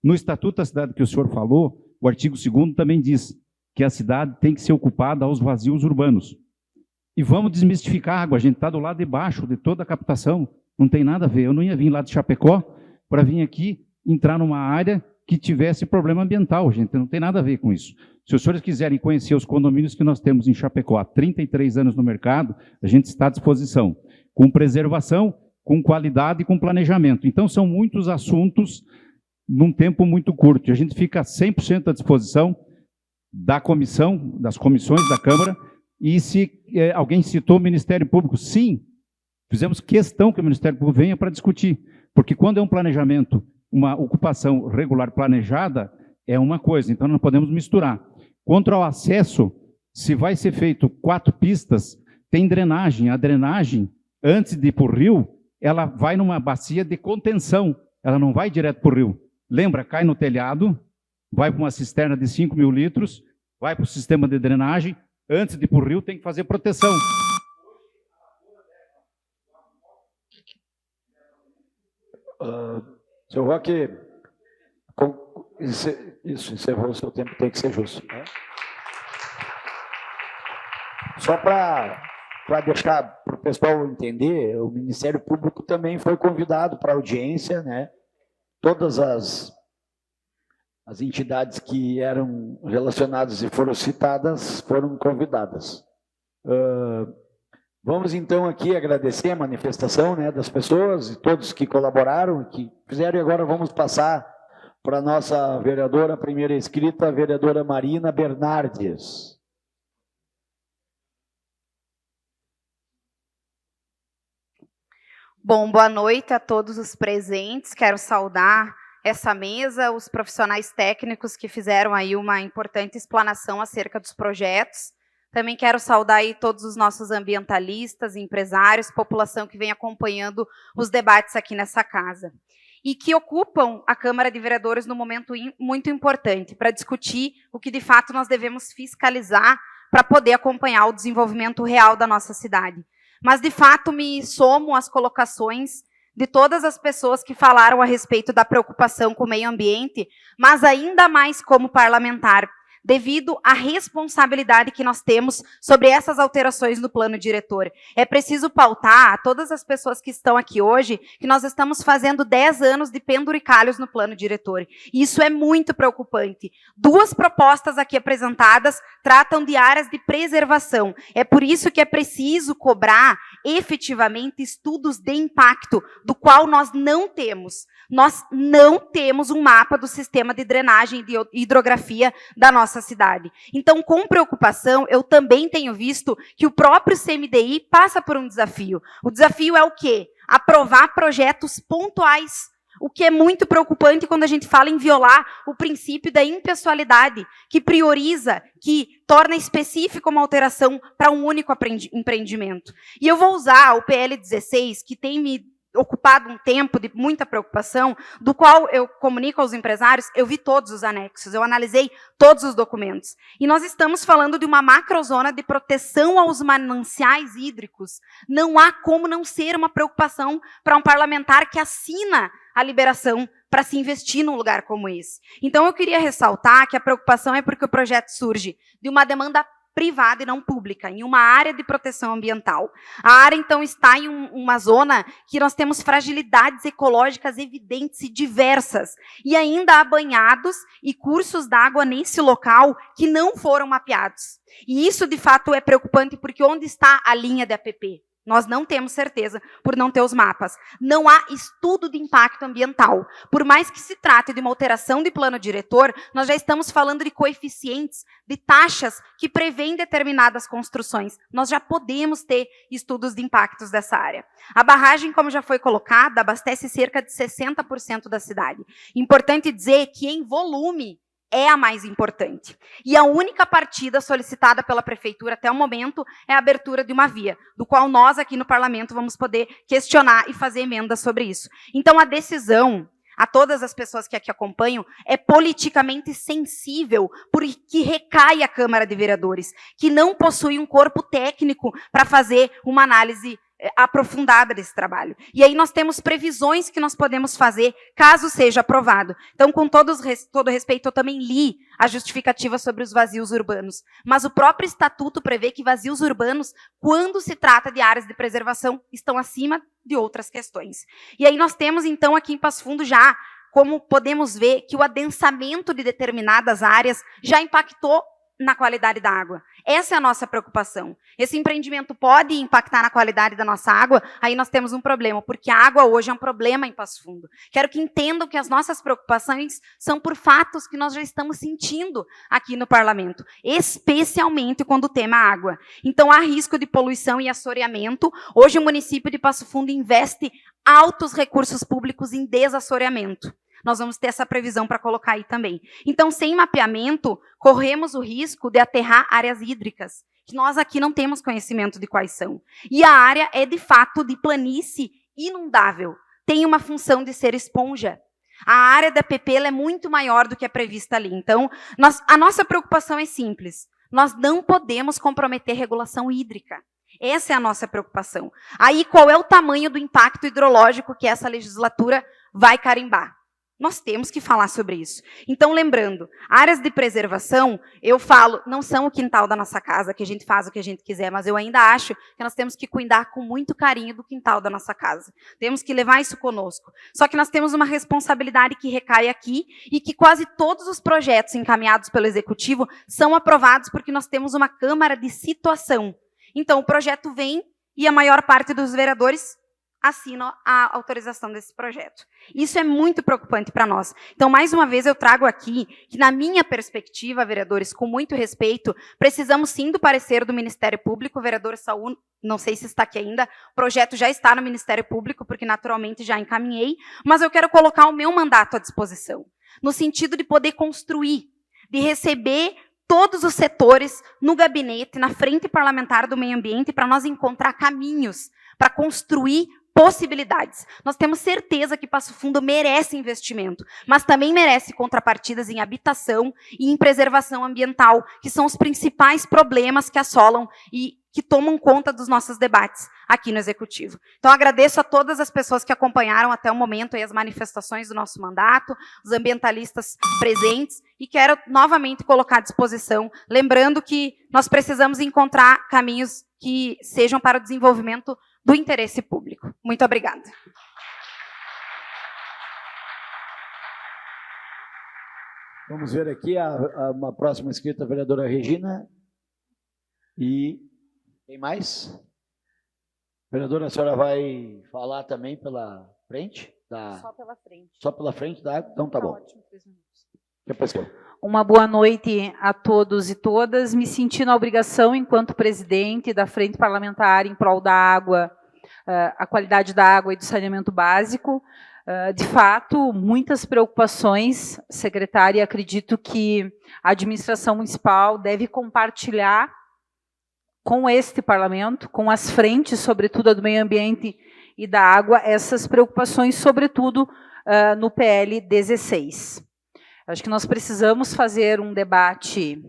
S20: No Estatuto da Cidade que o senhor falou, o artigo 2º também diz que a cidade tem que ser ocupada aos vazios urbanos. E vamos desmistificar a água. A gente está do lado de baixo de toda a captação. Não tem nada a ver. Eu não ia vir lá de Chapecó para vir aqui entrar numa área que tivesse problema ambiental, gente. Não tem nada a ver com isso. Se os senhores quiserem conhecer os condomínios que nós temos em Chapecó há 33 anos no mercado, a gente está à disposição. Com preservação, com qualidade e com planejamento. Então, são muitos assuntos num tempo muito curto. A gente fica 100% à disposição da comissão, das comissões da Câmara, e se alguém citou o Ministério Público, sim, fizemos questão que o Ministério Público venha para discutir, porque quando é um planejamento, uma ocupação regular planejada, é uma coisa, então não podemos misturar. Quanto ao acesso, se vai ser feito 4 pistas, tem drenagem, a drenagem, antes de ir para o rio, ela vai numa bacia de contenção, ela não vai direto para o rio. Lembra, cai no telhado, vai para uma cisterna de 5.000 litros, vai para o sistema de drenagem, antes de ir para o rio tem que fazer proteção.
S1: Seu Roque, isso, encerrou o seu tempo, tem que ser justo. Né? Só para deixar para o pessoal entender, o Ministério Público também foi convidado para audiência, né? Todas as entidades que eram relacionadas e foram citadas foram convidadas. Vamos então aqui agradecer a manifestação, né, das pessoas e todos que colaboraram e que fizeram, e agora vamos passar para a nossa vereadora, primeira inscrita, a vereadora Marina Bernardes.
S21: Bom, boa noite a todos os presentes. Quero saudar essa mesa, os profissionais técnicos que fizeram aí uma importante explanação acerca dos projetos. Também quero saudar aí todos os nossos ambientalistas, empresários, população que vem acompanhando os debates aqui nessa casa. E que ocupam a Câmara de Vereadores num momento muito importante para discutir o que de fato nós devemos fiscalizar para poder acompanhar o desenvolvimento real da nossa cidade. Mas, de fato, me somo às colocações de todas as pessoas que falaram a respeito da preocupação com o meio ambiente, mas ainda mais como parlamentar, devido à responsabilidade que nós temos sobre essas alterações no plano diretor. É preciso pautar a todas as pessoas que estão aqui hoje que nós estamos fazendo 10 anos de penduricalhos no plano diretor. E isso é muito preocupante. 2 propostas aqui apresentadas tratam de áreas de preservação. É por isso que é preciso cobrar efetivamente estudos de impacto, do qual nós não temos. Nós não temos um mapa do sistema de drenagem e de hidrografia da nossa cidade. Então, com preocupação, eu também tenho visto que o próprio CMDI passa por um desafio. O desafio é o quê? Aprovar projetos pontuais, o que é muito preocupante quando a gente fala em violar o princípio da impessoalidade, que prioriza, que torna específico uma alteração para um único empreendimento. E eu vou usar o PL 16, que tem me ocupado um tempo de muita preocupação, do qual eu comunico aos empresários, eu vi todos os anexos, eu analisei todos os documentos. E nós estamos falando de uma macrozona de proteção aos mananciais hídricos. Não há como não ser uma preocupação para um parlamentar que assina a liberação para se investir num lugar como esse. Então, eu queria ressaltar que a preocupação é porque o projeto surge de uma demanda privada e não pública, em uma área de proteção ambiental. A área, então, está em uma zona que nós temos fragilidades ecológicas evidentes e diversas, e ainda há banhados e cursos d'água nesse local que não foram mapeados. E isso, de fato, é preocupante, porque onde está a linha de APP? Nós não temos certeza por não ter os mapas. Não há estudo de impacto ambiental. Por mais que se trate de uma alteração de plano diretor, nós já estamos falando de coeficientes, de taxas que prevêem determinadas construções. Nós já podemos ter estudos de impactos dessa área. A barragem, como já foi colocada, abastece cerca de 60% da cidade. Importante dizer que, em volume, é a mais importante. E a única partida solicitada pela Prefeitura até o momento é a abertura de uma via, do qual nós aqui no Parlamento vamos poder questionar e fazer emendas sobre isso. Então, a decisão, a todas as pessoas que aqui acompanham, é politicamente sensível, porque recai a Câmara de Vereadores, que não possui um corpo técnico para fazer uma análise aprofundada desse trabalho. E aí nós temos previsões que nós podemos fazer, caso seja aprovado. Então, com todo respeito, eu também li a justificativa sobre os vazios urbanos. Mas o próprio estatuto prevê que vazios urbanos, quando se trata de áreas de preservação, estão acima de outras questões. E aí nós temos, então, aqui em Passo Fundo já, como podemos ver, que o adensamento de determinadas áreas já impactou na qualidade da água. Essa é a nossa preocupação. Esse empreendimento pode impactar na qualidade da nossa água, aí nós temos um problema, porque a água hoje é um problema em Passo Fundo. Quero que entendam que as nossas preocupações são por fatos que nós já estamos sentindo aqui no parlamento, especialmente quando o tema é água. Então, há risco de poluição e assoreamento. Hoje, o município de Passo Fundo investe altos recursos públicos em desassoreamento. Nós vamos ter essa previsão para colocar aí também. Então, sem mapeamento, corremos o risco de aterrar áreas hídricas, que nós aqui não temos conhecimento de quais são. E a área é, de fato, de planície inundável. Tem uma função de ser esponja. A área da PP é muito maior do que é prevista ali. Então, a nossa preocupação é simples. Nós não podemos comprometer regulação hídrica. Essa é a nossa preocupação. Aí, qual é o tamanho do impacto hidrológico que essa legislatura vai carimbar? Nós temos que falar sobre isso. Então, lembrando, áreas de preservação, eu falo, não são o quintal da nossa casa, que a gente faz o que a gente quiser, mas eu ainda acho que nós temos que cuidar com muito carinho do quintal da nossa casa. Temos que levar isso conosco. Só que nós temos uma responsabilidade que recai aqui e que quase todos os projetos encaminhados pelo Executivo são aprovados porque nós temos uma Câmara de situação. Então, o projeto vem e a maior parte dos vereadores assina a autorização desse projeto. Isso é muito preocupante para nós. Então, mais uma vez, eu trago aqui que, na minha perspectiva, vereadores, com muito respeito, precisamos sim do parecer do Ministério Público. O vereador Saúl, não sei se está aqui ainda, o projeto já está no Ministério Público, porque naturalmente já encaminhei, mas eu quero colocar o meu mandato à disposição, no sentido de poder construir, de receber todos os setores no gabinete, na frente parlamentar do meio ambiente, para nós encontrar caminhos para construir possibilidades. Nós temos certeza que Passo Fundo merece investimento, mas também merece contrapartidas em habitação e em preservação ambiental, que são os principais problemas que assolam e que tomam conta dos nossos debates aqui no Executivo. Então, agradeço a todas as pessoas que acompanharam até o momento aí as manifestações do nosso mandato, os ambientalistas presentes, e quero novamente colocar à disposição, lembrando que nós precisamos encontrar caminhos que sejam para o desenvolvimento do interesse público. Muito obrigada.
S1: Vamos ver aqui uma próxima inscrita, a vereadora Regina. E tem mais? Vereadora, a senhora vai falar também pela frente?
S2: Só pela frente.
S1: Só pela frente da água? Então tá bom.
S2: Ótimo, 3 minutos.
S1: Depois que eu...
S2: Uma boa noite a todos e todas. Me senti na obrigação, enquanto presidente da Frente Parlamentar em prol da água, a qualidade da água e do saneamento básico. De fato, muitas preocupações, secretária, acredito que a administração municipal deve compartilhar com este parlamento, com as frentes, sobretudo a do meio ambiente e da água, essas preocupações, sobretudo no PL 16. Acho que nós precisamos fazer um debate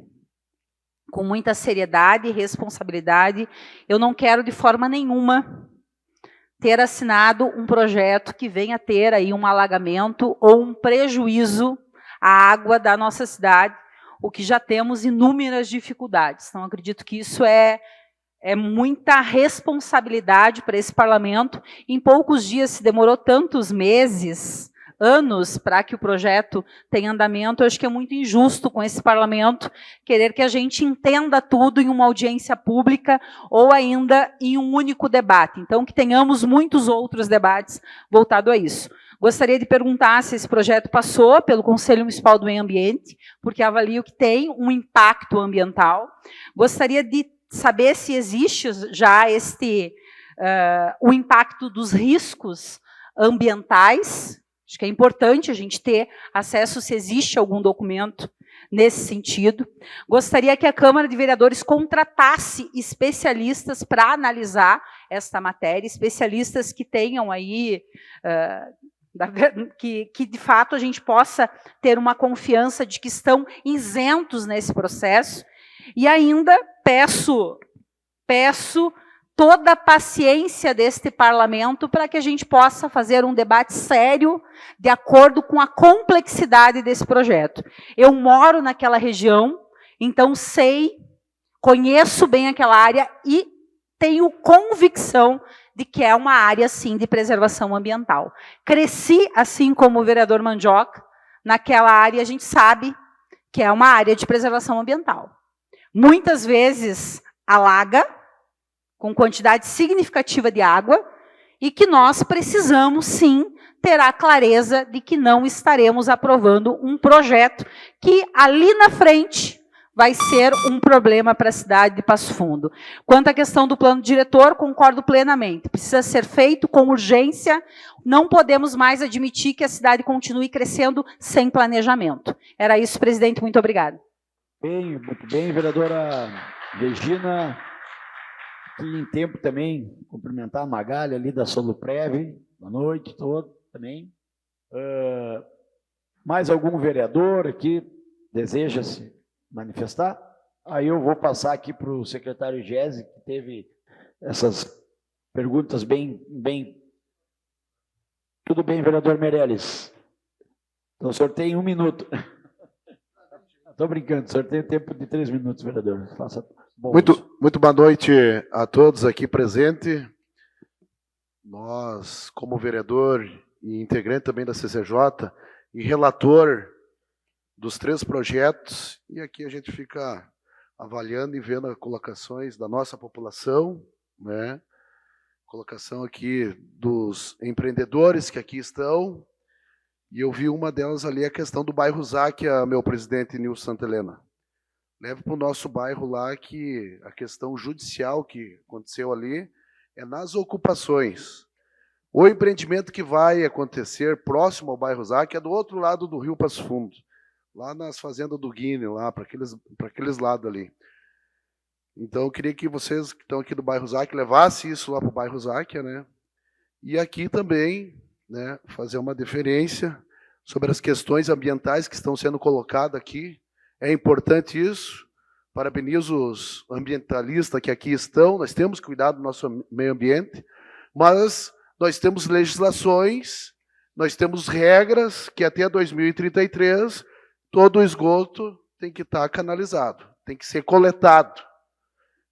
S2: com muita seriedade e responsabilidade. Eu não quero, de forma nenhuma, ter assinado um projeto que venha ter aí um alagamento ou um prejuízo à água da nossa cidade, o que já temos inúmeras dificuldades. Então, acredito que isso é muita responsabilidade para esse parlamento. Em poucos dias, se demorou tantos meses, anos, para que o projeto tenha andamento, eu acho que é muito injusto com esse parlamento querer que a gente entenda tudo em uma audiência pública ou ainda em um único debate. Então, que tenhamos muitos outros debates voltados a isso. Gostaria de perguntar se esse projeto passou pelo Conselho Municipal do Meio Ambiente, porque avalio que tem um impacto ambiental. Gostaria de saber se existe já o impacto dos riscos ambientais. Acho que é importante a gente ter acesso se existe algum documento nesse sentido. Gostaria que a Câmara de Vereadores contratasse especialistas para analisar esta matéria, especialistas que tenham aí, que de fato a gente possa ter uma confiança de que estão isentos nesse processo. E ainda peço toda a paciência deste parlamento para que a gente possa fazer um debate sério de acordo com a complexidade desse projeto. Eu moro naquela região, então conheço bem aquela área e tenho convicção de que é uma área, sim, de preservação ambiental. Cresci, assim como o vereador Mandioca, naquela área, a gente sabe que é uma área de preservação ambiental. Muitas vezes alaga, com quantidade significativa de água, e que nós precisamos, sim, ter a clareza de que não estaremos aprovando um projeto que, ali na frente, vai ser um problema para a cidade de Passo Fundo. Quanto à questão do plano diretor, concordo plenamente. Precisa ser feito com urgência. Não podemos mais admitir que a cidade continue crescendo sem planejamento. Era isso, presidente. Muito obrigada.
S1: Bem, muito bem, vereadora Regina. Aqui em tempo também, cumprimentar a Magalha ali da Soluprev. Boa noite, todo também. Mais algum vereador aqui deseja se manifestar? Aí eu vou passar aqui para o secretário Gese, que teve essas perguntas bem... Tudo bem, vereador Meirelles? Então, o senhor tem 1 minuto. Estou brincando, o senhor tem tempo de 3 minutos, vereador. Faça bom uso.
S4: Muito boa noite a todos aqui presentes. Nós, como vereador e integrante também da CCJ e relator dos 3 projetos, e aqui a gente fica avaliando e vendo as colocações da nossa população, né? Colocação aqui dos empreendedores que aqui estão, e eu vi uma delas ali, a questão do bairro Záquia, meu presidente Nilson Santa Helena. Leve para o nosso bairro lá que a questão judicial que aconteceu ali é nas ocupações. O empreendimento que vai acontecer próximo ao bairro Záquia é do outro lado do Rio Passo Fundo, lá nas fazendas do Guine, lá para aqueles lados ali. Então, eu queria que vocês que estão aqui do bairro Záquia levassem isso lá para o bairro Záquia, né? E aqui também, né, fazer uma deferência sobre as questões ambientais que estão sendo colocadas aqui. É importante isso. Parabenizo os ambientalistas que aqui estão. Nós temos que cuidar do nosso meio ambiente, mas nós temos legislações, nós temos regras que até 2033 todo o esgoto tem que estar canalizado, tem que ser coletado.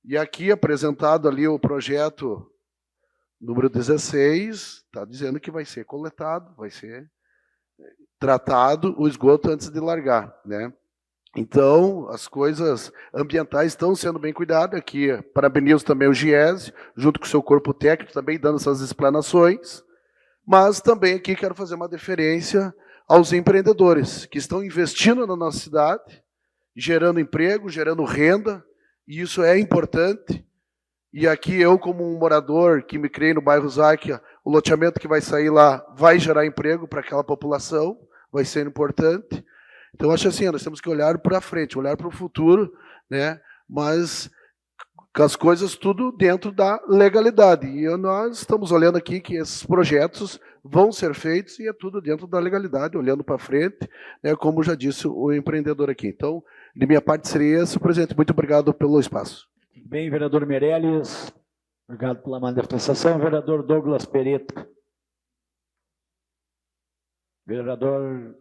S4: E aqui apresentado ali o projeto número 16, está dizendo que vai ser coletado, vai ser tratado o esgoto antes de largar, né? Então, as coisas ambientais estão sendo bem cuidadas. Aqui, parabenizo também o Giese, junto com o seu corpo técnico, também dando essas explanações. Mas também aqui quero fazer uma deferência aos empreendedores que estão investindo na nossa cidade, gerando emprego, gerando renda, e isso é importante. E aqui eu, como um morador que me criei no bairro Záquia, o loteamento que vai sair lá vai gerar emprego para aquela população, vai ser importante. Então, acho assim, nós temos que olhar para frente, olhar para o futuro, né? Mas com as coisas tudo dentro da legalidade. E nós estamos olhando aqui que esses projetos vão ser feitos e é tudo dentro da legalidade, olhando para frente, né, como já disse o empreendedor aqui. Então, de minha parte seria esse, presidente. Muito obrigado pelo espaço.
S1: Bem, vereador Meirelles, obrigado pela manifestação. Vereador Douglas Pereto. Vereador...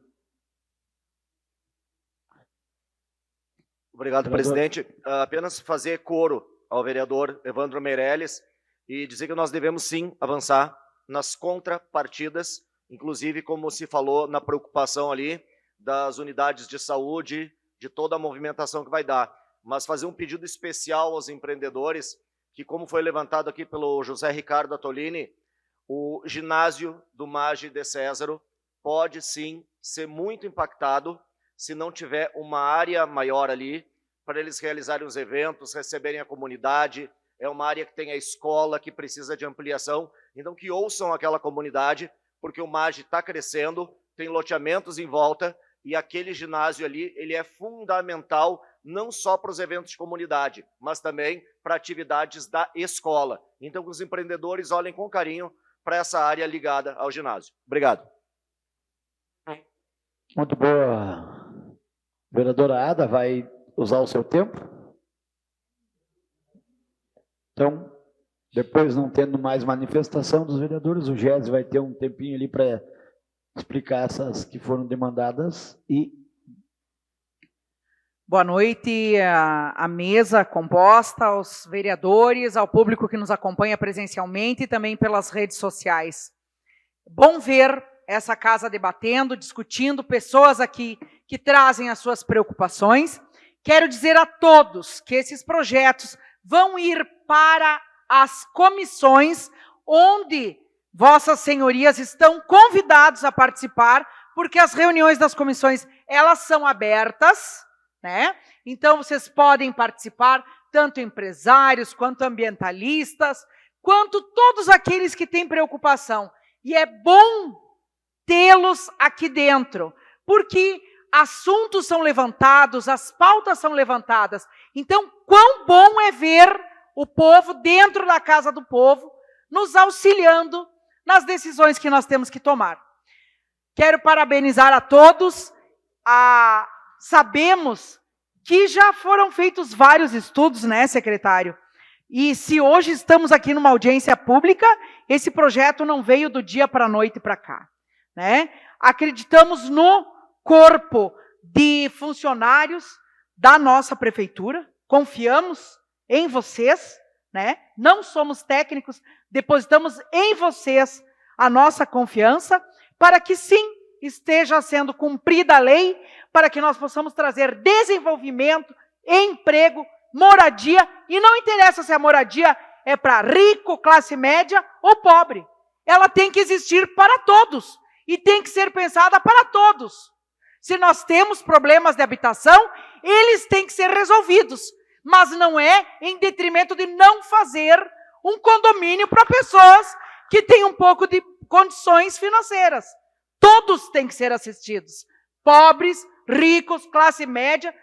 S22: Obrigado, presidente. Apenas fazer coro ao vereador Evandro Meirelles e dizer que nós devemos sim avançar nas contrapartidas, inclusive como se falou na preocupação ali das unidades de saúde, de toda a movimentação que vai dar. Mas fazer um pedido especial aos empreendedores, que como foi levantado aqui pelo José Ricardo Atolini, o ginásio do MAGE de Césaro pode sim ser muito impactado se não tiver uma área maior ali, para eles realizarem os eventos, receberem a comunidade. É uma área que tem a escola, que precisa de ampliação. Então, que ouçam aquela comunidade, porque o MAGE está crescendo, tem loteamentos em volta, e aquele ginásio ali, ele é fundamental, não só para os eventos de comunidade, mas também para atividades da escola. Então, que os empreendedores olhem com carinho para essa área ligada ao ginásio. Obrigado.
S1: Muito boa. Vereadora Ada, vai usar o seu tempo? Então, Depois, não tendo mais manifestação dos vereadores, o GES vai ter um tempinho ali para explicar essas que foram demandadas e...
S3: Boa noite à mesa composta, aos vereadores, ao público que nos acompanha presencialmente e também pelas redes sociais. Bom ver essa casa debatendo, discutindo, pessoas aqui que trazem as suas preocupações. Quero dizer a todos que esses projetos vão ir para as comissões, onde vossas senhorias estão convidados a participar, porque as reuniões das comissões, elas são abertas, né? Então, vocês podem participar, tanto empresários, quanto ambientalistas, quanto todos aqueles que têm preocupação. E é bom tê-los aqui dentro, porque assuntos são levantados, as pautas são levantadas. Então, quão bom é ver o povo dentro da Casa do Povo, nos auxiliando nas decisões que nós temos que tomar. Quero parabenizar a todos. Sabemos que já foram feitos vários estudos, né, secretário? E se hoje estamos aqui numa audiência pública, esse projeto não veio do dia para a noite para cá, né? Acreditamos no corpo de funcionários da nossa prefeitura, confiamos em vocês, né? Não somos técnicos, depositamos em vocês a nossa confiança para que sim, esteja sendo cumprida a lei, para que nós possamos trazer desenvolvimento, emprego, moradia, e não interessa se a moradia é para rico, classe média ou pobre. Ela tem que existir para todos e tem que ser pensada para todos. Se nós temos problemas de habitação, eles têm que ser resolvidos, mas não é em detrimento de não fazer um condomínio para pessoas que têm um pouco de condições financeiras. Todos têm que ser assistidos. Pobres, ricos, classe média,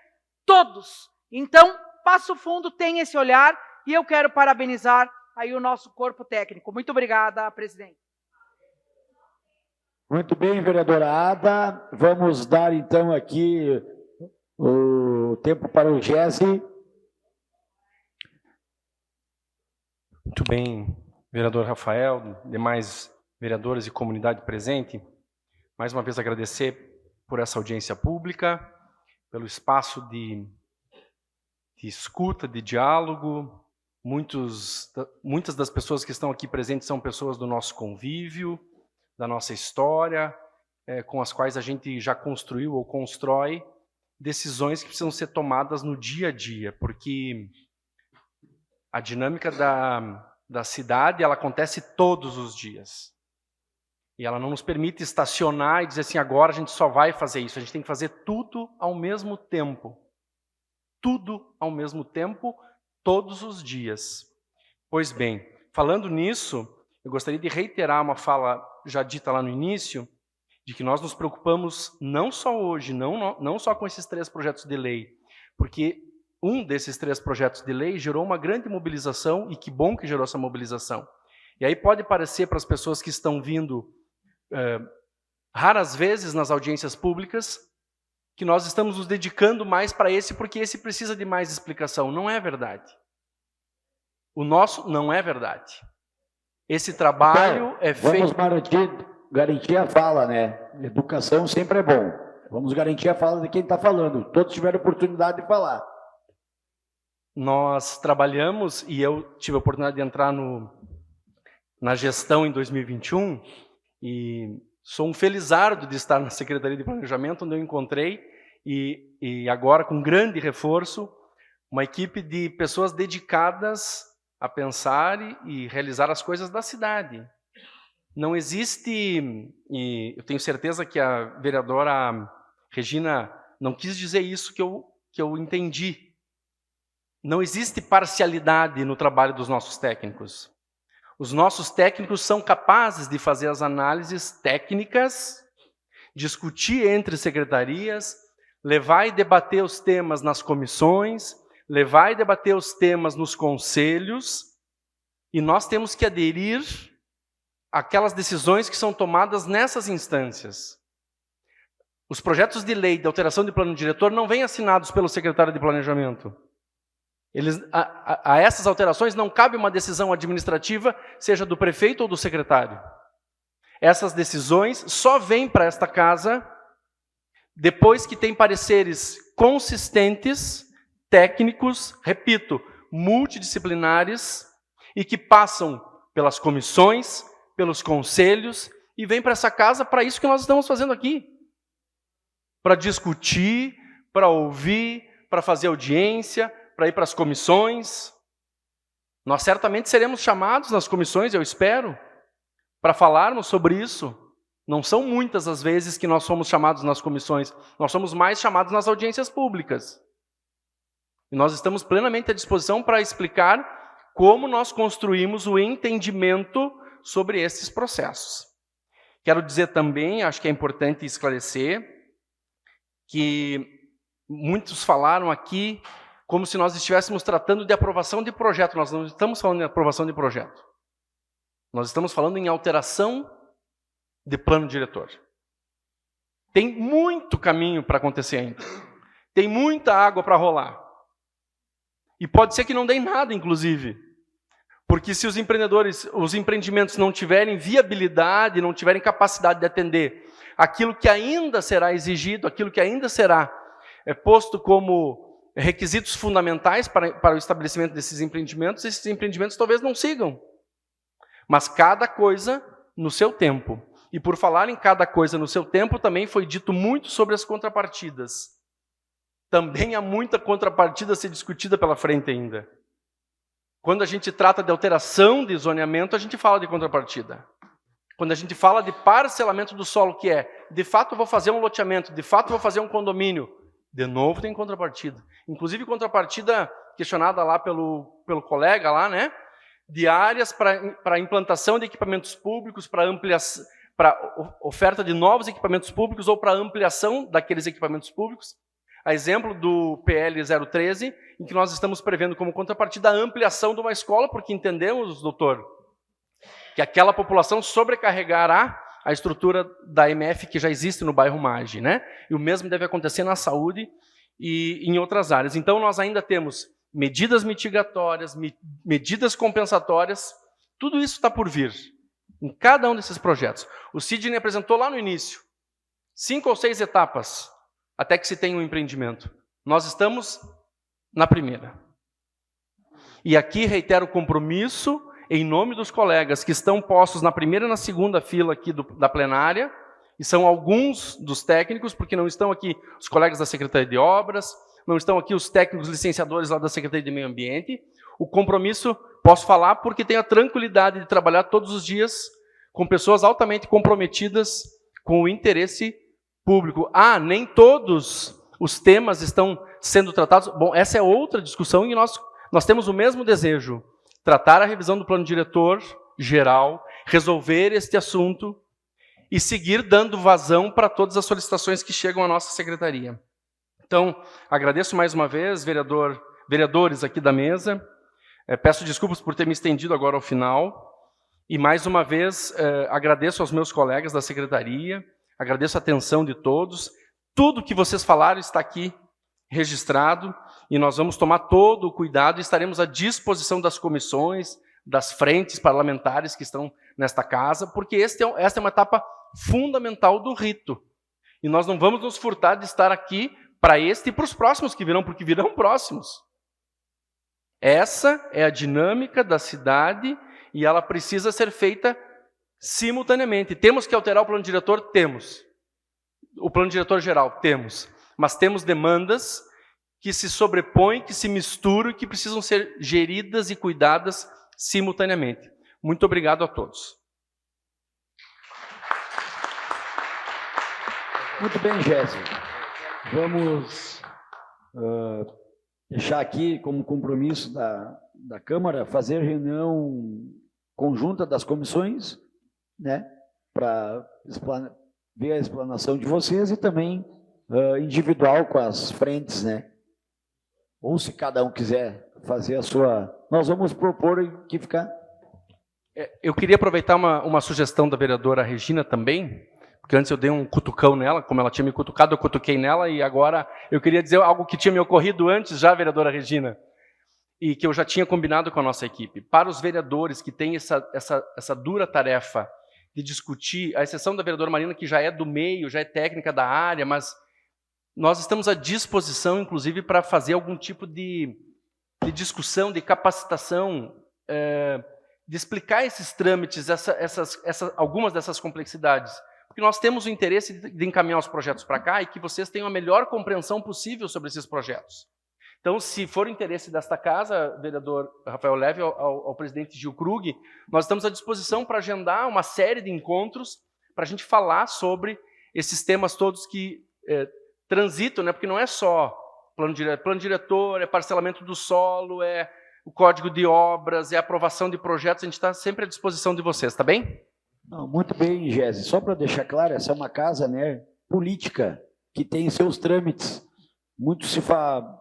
S3: todos. Então, Passo Fundo tem esse olhar e eu quero parabenizar aí o nosso corpo técnico. Muito obrigada, presidente.
S1: Muito bem, vereadora Ada. Vamos dar, então, aqui o tempo para o GES.
S5: Muito bem, vereador Rafael, demais vereadores e comunidade presente. Mais uma vez agradecer por essa audiência pública, pelo espaço de escuta, de diálogo. Muitas das pessoas que estão aqui presentes são pessoas do nosso convívio, da nossa história, com as quais a gente já construiu ou constrói decisões que precisam ser tomadas no dia a dia, porque a dinâmica da cidade, ela acontece todos os dias. E ela não nos permite estacionar e dizer assim, agora a gente só vai fazer isso. A gente tem que fazer tudo ao mesmo tempo. Tudo ao mesmo tempo, todos os dias. Pois bem, falando nisso, eu gostaria de reiterar uma fala já dita lá no início, de que nós nos preocupamos não só hoje, não só com esses 3 projetos de lei, porque um desses 3 projetos de lei gerou uma grande mobilização, e que bom que gerou essa mobilização. E aí pode parecer para as pessoas que estão vindo raras vezes nas audiências públicas, que nós estamos nos dedicando mais para esse, porque esse precisa de mais explicação. Não é verdade. O nosso não é verdade. Esse trabalho é feito...
S1: Vamos garantir a fala, né? Educação sempre é bom. Vamos garantir a fala de quem está falando. Todos tiveram oportunidade de falar.
S5: Nós trabalhamos, e eu tive a oportunidade de entrar na gestão em 2021, e sou um felizardo de estar na Secretaria de Planejamento, onde eu encontrei, e agora com grande reforço, uma equipe de pessoas dedicadas a pensar e realizar as coisas da cidade. Não existe, e eu tenho certeza que a vereadora Regina não quis dizer isso que eu entendi. Não existe parcialidade no trabalho dos nossos técnicos. Os nossos técnicos são capazes de fazer as análises técnicas, discutir entre secretarias, levar e debater os temas nas comissões, levar e debater os temas nos conselhos, e nós temos que aderir àquelas decisões que são tomadas nessas instâncias. Os projetos de lei de alteração de plano diretor não vêm assinados pelo secretário de Planejamento. A essas alterações não cabe uma decisão administrativa, seja do prefeito ou do secretário. Essas decisões só vêm para esta casa depois que tem pareceres consistentes, técnicos, repito, multidisciplinares, e que passam pelas comissões, pelos conselhos, e vêm para essa casa para isso que nós estamos fazendo aqui. Para discutir, para ouvir, para fazer audiência, para ir para as comissões. Nós certamente seremos chamados nas comissões, eu espero, para falarmos sobre isso. Não são muitas as vezes que nós somos chamados nas comissões, nós somos mais chamados nas audiências públicas. E nós estamos plenamente à disposição para explicar como nós construímos o entendimento sobre esses processos. Quero dizer também, acho que é importante esclarecer, que muitos falaram aqui como se nós estivéssemos tratando de aprovação de projeto. Nós não estamos falando de aprovação de projeto. Nós estamos falando em alteração de plano diretor. Tem muito caminho para acontecer ainda. Tem muita água para rolar. E pode ser que não dê nada, inclusive. Porque se os empreendimentos não tiverem viabilidade, não tiverem capacidade de atender aquilo que ainda será exigido, aquilo que ainda será posto como requisitos fundamentais para o estabelecimento desses empreendimentos, esses empreendimentos talvez não sigam. Mas cada coisa no seu tempo. E por falar em cada coisa no seu tempo, também foi dito muito sobre as contrapartidas. Também há muita contrapartida a ser discutida pela frente ainda. Quando a gente trata de alteração de zoneamento, a gente fala de contrapartida. Quando a gente fala de parcelamento do solo, que é, de fato eu vou fazer um loteamento, de fato eu vou fazer um condomínio, de novo tem contrapartida. Inclusive contrapartida questionada lá pelo colega lá, né? De áreas para implantação de equipamentos públicos, para oferta de novos equipamentos públicos ou para ampliação daqueles equipamentos públicos. A exemplo do PL 013, em que nós estamos prevendo como contrapartida a ampliação de uma escola, porque entendemos, doutor, que aquela população sobrecarregará a estrutura da MF que já existe no bairro Maggi, né? E o mesmo deve acontecer na saúde e em outras áreas. Então, nós ainda temos medidas mitigatórias, medidas compensatórias, tudo isso está por vir, em cada um desses projetos. O Sidney apresentou lá no início, 5 ou 6 etapas, até que se tenha um empreendimento. Nós estamos na primeira. E aqui reitero o compromisso, em nome dos colegas que estão postos na primeira e na segunda fila aqui da plenária, e são alguns dos técnicos, porque não estão aqui os colegas da Secretaria de Obras, não estão aqui os técnicos licenciadores lá da Secretaria de Meio Ambiente. O compromisso, posso falar, porque tenho a tranquilidade de trabalhar todos os dias com pessoas altamente comprometidas com o interesse público. Ah, nem todos os temas estão sendo tratados. Bom, essa é outra discussão e nós temos o mesmo desejo. Tratar a revisão do plano diretor geral, resolver este assunto e seguir dando vazão para todas as solicitações que chegam à nossa secretaria. Então, agradeço mais uma vez, vereadores aqui da mesa. Peço desculpas por ter me estendido agora ao final. E mais uma vez, agradeço aos meus colegas da secretaria, agradeço a atenção de todos. Tudo que vocês falaram está aqui registrado e nós vamos tomar todo o cuidado e estaremos à disposição das comissões, das frentes parlamentares que estão nesta casa, porque esta é uma etapa fundamental do rito. E nós não vamos nos furtar de estar aqui para este e para os próximos que virão, porque virão próximos. Essa é a dinâmica da cidade e ela precisa ser feita simultaneamente. Temos que alterar o plano diretor? Temos. O plano diretor geral? Temos. Mas temos demandas que se sobrepõem, que se misturam e que precisam ser geridas e cuidadas simultaneamente. Muito obrigado a todos.
S1: Muito bem, Jéssica. Vamos deixar aqui como compromisso da Câmara fazer reunião conjunta das comissões, né, para ver a explanação de vocês e também individual com as frentes, né? Ou se cada um quiser fazer a sua... Nós vamos propor que ficar...
S5: Eu queria aproveitar uma sugestão da vereadora Regina também, porque antes eu dei um cutucão nela, como ela tinha me cutucado, eu cutuquei nela, e agora eu queria dizer algo que tinha me ocorrido antes já, vereadora Regina. e que eu já tinha combinado com a nossa equipe. Para os vereadores que têm essa dura tarefa de discutir, à exceção da vereadora Marina, que já é do meio, já é técnica da área, mas nós estamos à disposição, inclusive, para fazer algum tipo de discussão, de capacitação, de explicar esses trâmites, algumas dessas complexidades. Porque nós temos o interesse de encaminhar os projetos para cá e que vocês tenham a melhor compreensão possível sobre esses projetos. Então, se for o interesse desta casa, vereador Rafael Leve, ao presidente Gil Krug, nós estamos à disposição para agendar uma série de encontros para a gente falar sobre esses temas todos que transitam, né? Porque não é só plano diretor, é parcelamento do solo, é o código de obras, é aprovação de projetos, a gente está sempre à disposição de vocês, tá bem?
S1: Não, muito bem, Gési. Só para deixar claro, essa é uma casa, né, política, que tem seus trâmites. Muito se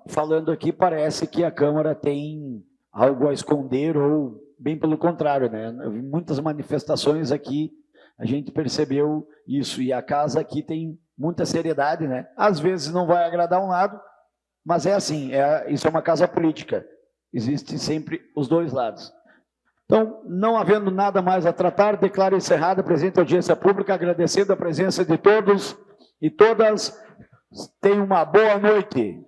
S1: falando aqui, parece que a Câmara tem algo a esconder, ou bem pelo contrário, né? Muitas manifestações aqui, a gente percebeu isso, e a casa aqui tem muita seriedade, né? Às vezes não vai agradar um lado, mas é assim, isso é uma casa política, existe sempre os dois lados. Então, não havendo nada mais a tratar, declaro encerrada a presente audiência pública, agradecendo a presença de todos e todas. Tenham uma boa noite.